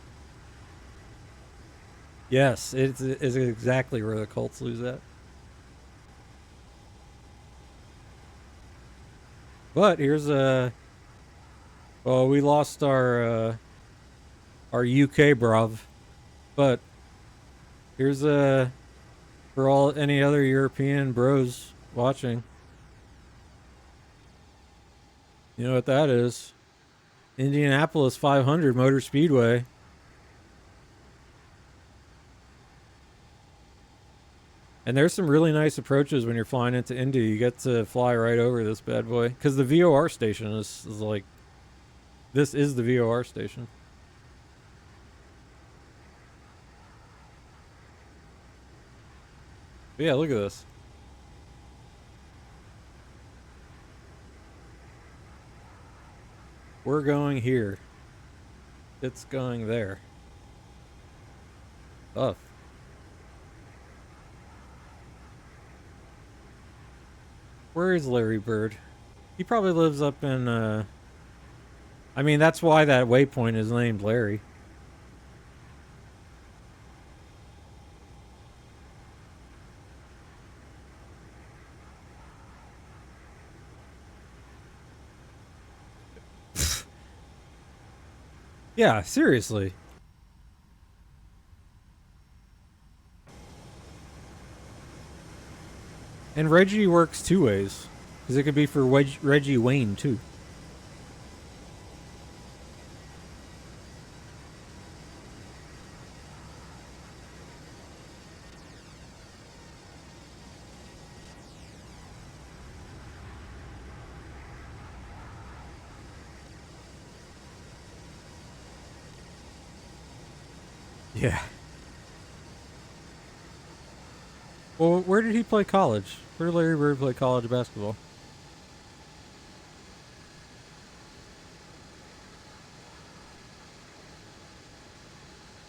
Yes, it's exactly where the Colts lose at. But here's well, we lost our UK bruv, but here's for all any other European bros watching. You know what that is? Indianapolis 500 Motor Speedway. And there's some really nice approaches when you're flying into Indy. You get to fly right over this bad boy. Because the VOR station is like... This is the VOR station. But yeah, look at this. We're going here. It's going there. Tough. Where is Larry Bird? He probably lives up in, I mean, that's why that waypoint is named Larry. Yeah, seriously. And Reggie works two ways. Because it could be for Reggie Wayne, too. Yeah. Well, where did he play college? Where did Larry Bird play college basketball?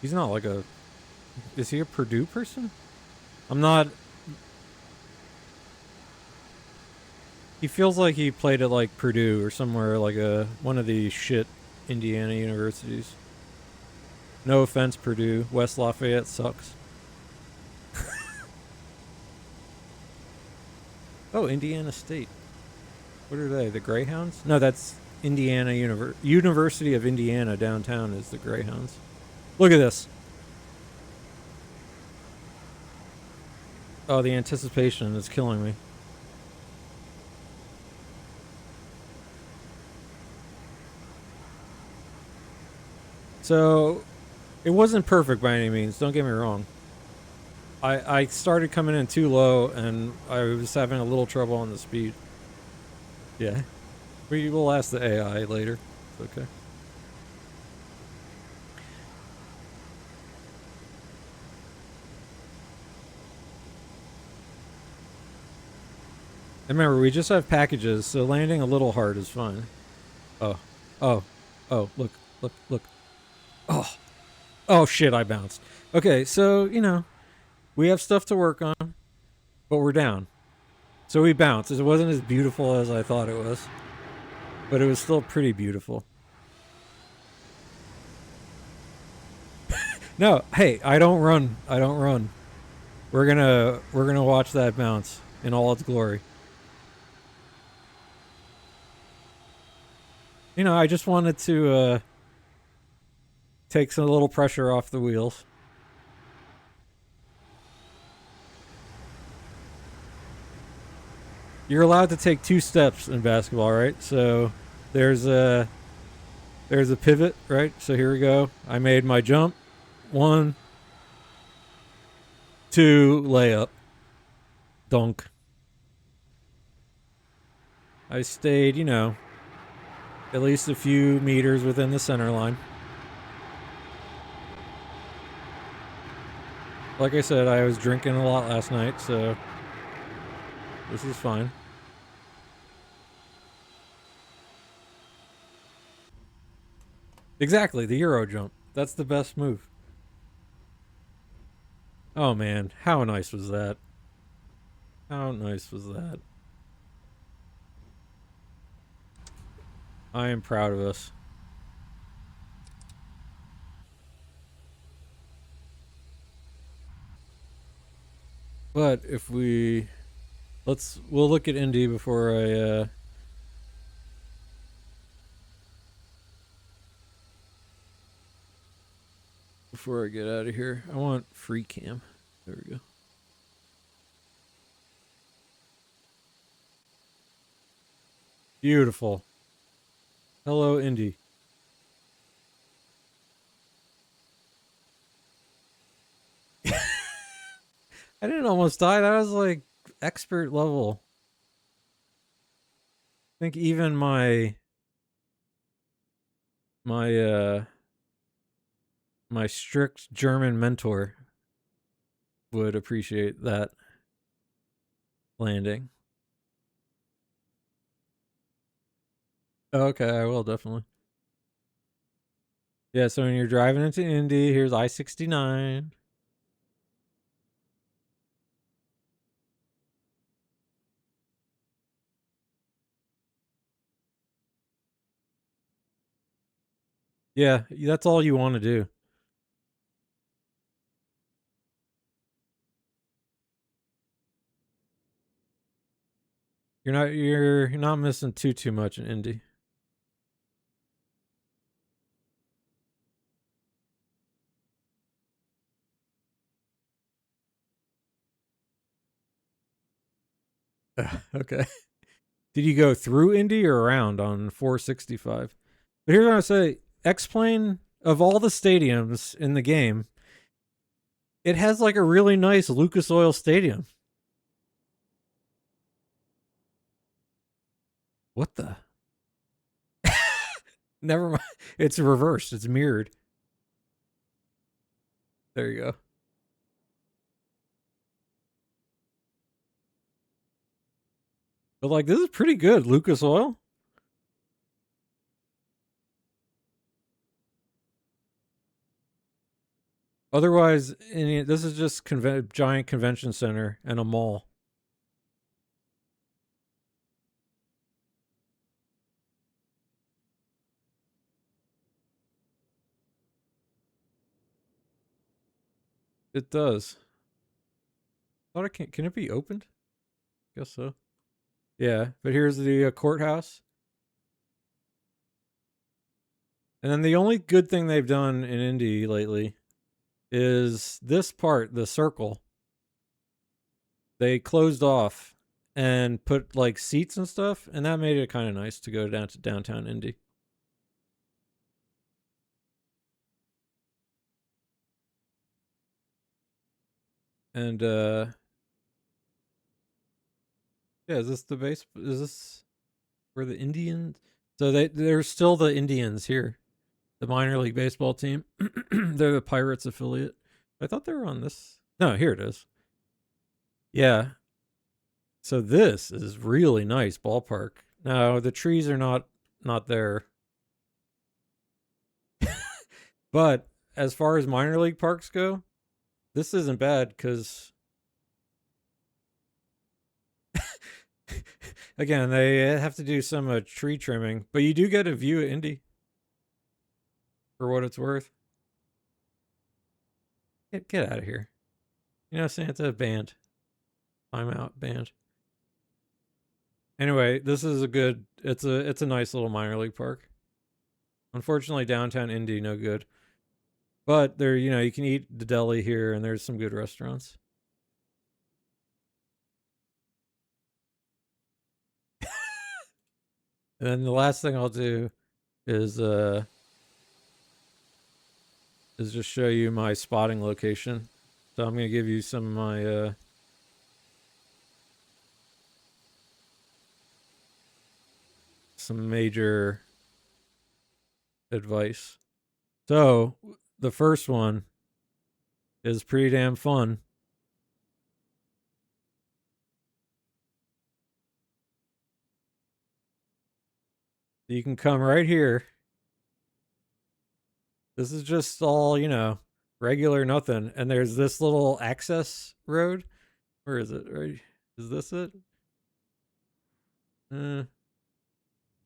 He's not like a... Is he a Purdue person? I'm not... He feels like he played at like Purdue or somewhere like one of the shit Indiana universities. No offense, Purdue. West Lafayette sucks. Oh, Indiana State. What are they? The Greyhounds? No, that's Indiana University of Indiana downtown is the Greyhounds. Look at this. Oh, the anticipation is killing me. So, it wasn't perfect by any means, don't get me wrong. I started coming in too low and I was having a little trouble on the speed. Yeah. We will ask the AI later. It's okay. And remember, we just have packages, so landing a little hard is fine. Oh. Oh. Oh, look. Look. Look. Oh. Oh, shit, I bounced. Okay, so, you know, we have stuff to work on, but we're down. So we bounced. It wasn't as beautiful as I thought it was, but it was still pretty beautiful. No, hey, I don't run. I don't run. We're gonna watch that bounce in all its glory. You know, I just wanted to take some little pressure off the wheels. You're allowed to take 2 steps in basketball, right? So there's a pivot, right? So here we go. I made my jump. 1, 2, layup. Dunk. I stayed, you know, at least a few meters within the center line. Like I said, I was drinking a lot last night, so this is fine. Exactly, the Euro jump. That's the best move. Oh man, how nice was that? How nice was that? I am proud of us. But if we'll look at Indy before I get out of here. I want free cam. There we go. Beautiful. Hello, Indy. I didn't almost die. That was like expert level. I think even my my strict German mentor would appreciate that landing. Okay, I will definitely. Yeah, so when you're driving into Indy, here's I-69. Yeah, that's all you want to do. You're not missing too much in Indy. Okay. Did you go through Indy or around on 465? But here's what I say: X-Plane, of all the stadiums in the game, it has like a really nice Lucas Oil Stadium. What the? Never mind. It's reversed. It's mirrored. There you go. But like, this is pretty good, Lucas Oil. Otherwise, this is just giant convention center and a mall. It does. Thought it can it be opened? Guess so. Yeah, but here's the courthouse. And then the only good thing they've done in Indy lately is this part, the circle. They closed off and put like seats and stuff, and that made it kind of nice to go down to downtown Indy. And yeah, is this the base? Is this where the Indians? So they're still the Indians here, the minor league baseball team. They're the Pirates affiliate. I thought they were on this. No, here it is. Yeah. So this is really nice ballpark. Now the trees are not there. But as far as minor league parks go, this isn't bad because again, they have to do some tree trimming, but you do get a view of Indy for what it's worth. Get out of here. You know, Santa band. I'm out band. Anyway, this is a good, it's a nice little minor league park. Unfortunately, downtown Indy, no good. But there, you know, you can eat the deli here and there's some good restaurants. And then the last thing I'll do is just show you my spotting location. So I'm going to give you some of my some major advice. So the first one is pretty damn fun. You can come right here. This is just all, you know, regular nothing. And there's this little access road. Where is it? Right? Is this it?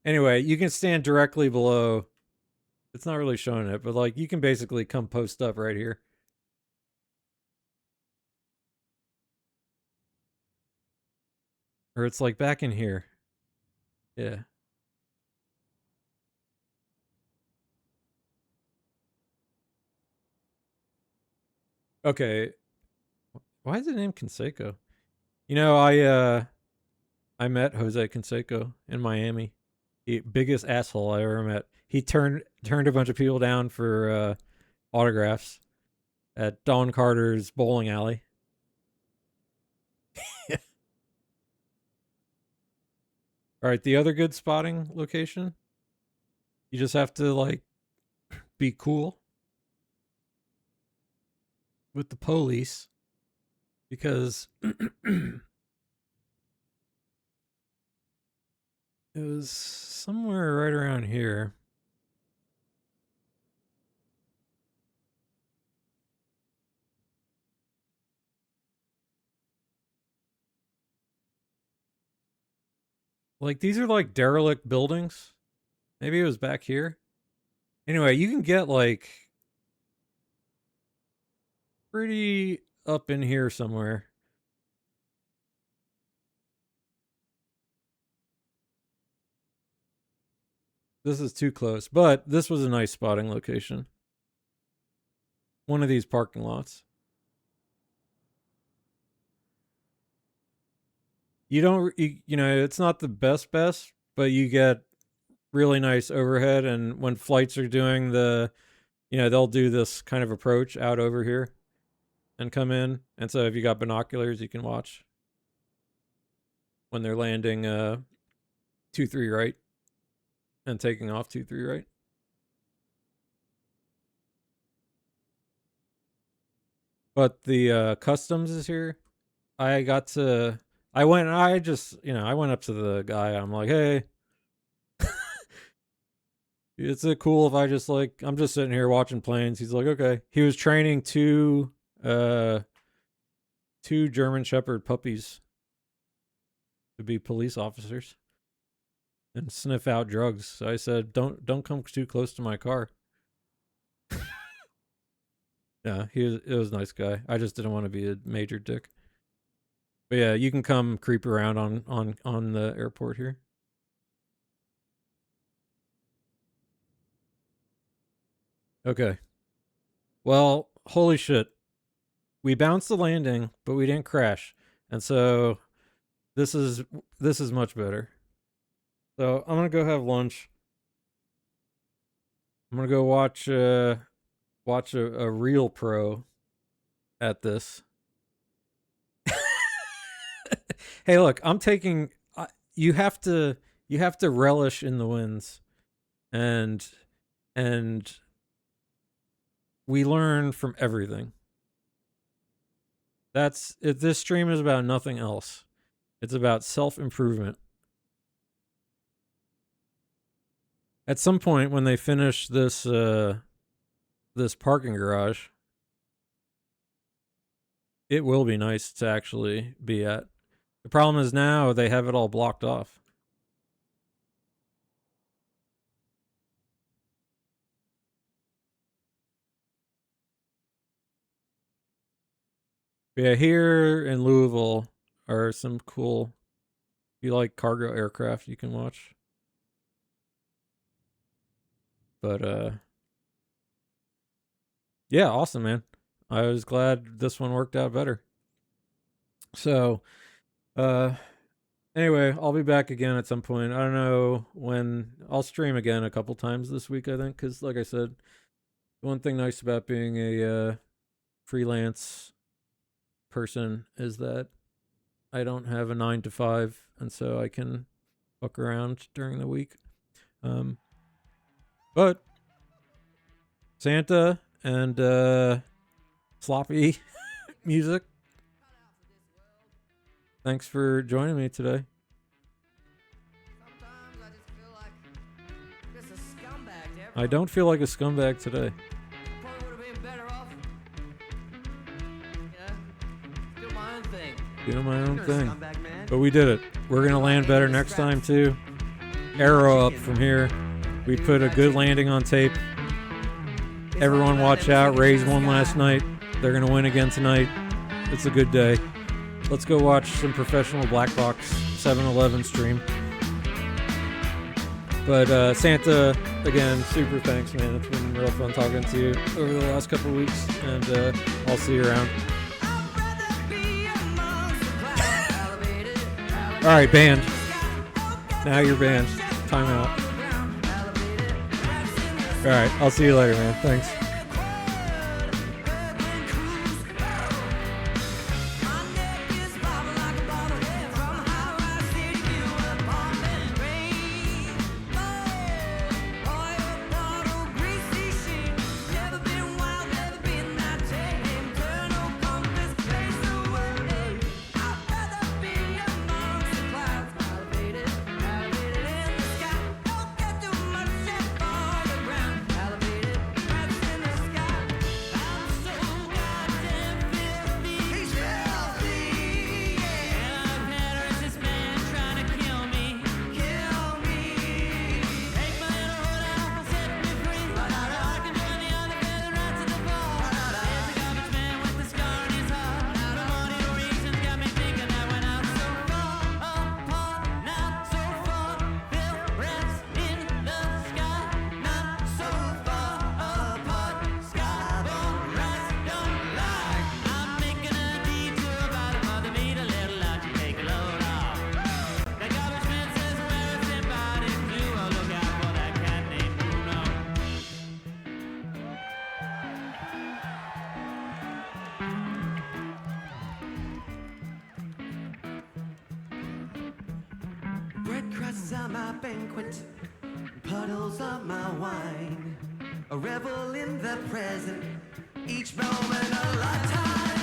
Anyway, you can stand directly below. It's not really showing it, but like you can basically come post up right here. Or it's like back in here. Yeah. Okay. Why is it named Canseco? You know, I met Jose Canseco in Miami. Biggest asshole I ever met. He turned a bunch of people down for autographs at Don Carter's bowling alley. All right, the other good spotting location. You just have to like be cool with the police because it was somewhere right around here. Like these are like derelict buildings. Maybe it was back here. Anyway, you can get like pretty up in here somewhere. This is too close, but this was a nice spotting location. One of these parking lots. You don't, you know, it's not the best, but you get really nice overhead. And when flights are doing the, you know, they'll do this kind of approach out over here and come in. And so if you got binoculars, you can watch when they're landing 2-3 right and taking off 2-3 right. But the customs is here. I went up to the guy. I'm like, hey, is it cool if I just I'm just sitting here watching planes? He's like, okay. He was training two German Shepherd puppies to be police officers and sniff out drugs. So I said, don't come too close to my car. Yeah, it was a nice guy. I just didn't want to be a major dick. But yeah, you can come creep around on the airport here. Okay. Well, holy shit. We bounced the landing, but we didn't crash. And so this is much better. So I'm gonna go have lunch. I'm gonna go watch a real pro at this. Hey, look, I'm taking. You have to relish in the wins, and we learn from everything. That's it. This stream is about nothing else. It's about self-improvement. At some point, when they finish this this parking garage, it will be nice to actually be at. The problem is now they have it all blocked off. Yeah, here in Louisville are some cool, if you like cargo aircraft, you can watch. But yeah, awesome, man. I was glad this one worked out better. So anyway, I'll be back again at some point. I don't know when. I'll stream again a couple times this week, I think, because like I said, one thing nice about being a freelance person is that I don't have a 9 to 5, and so I can fuck around during the week. But Santa and sloppy music, thanks for joining me today. I don't feel like a scumbag today. Doing my own thing. But we did it. We're going to land better next time, too. Arrow up from here. We put a good landing on tape. Everyone watch out. Rays won last night. They're going to win again tonight. It's a good day. Let's go watch some professional black box 7-Eleven stream. But Santa, again, super thanks, man. It's been real fun talking to you over the last couple of weeks. And I'll see you around. All right, band. Now you're banned. Time out. All right, I'll see you later, man. Thanks. crusts on my banquet, puddles of my wine. A revel in the present, each moment a lifetime.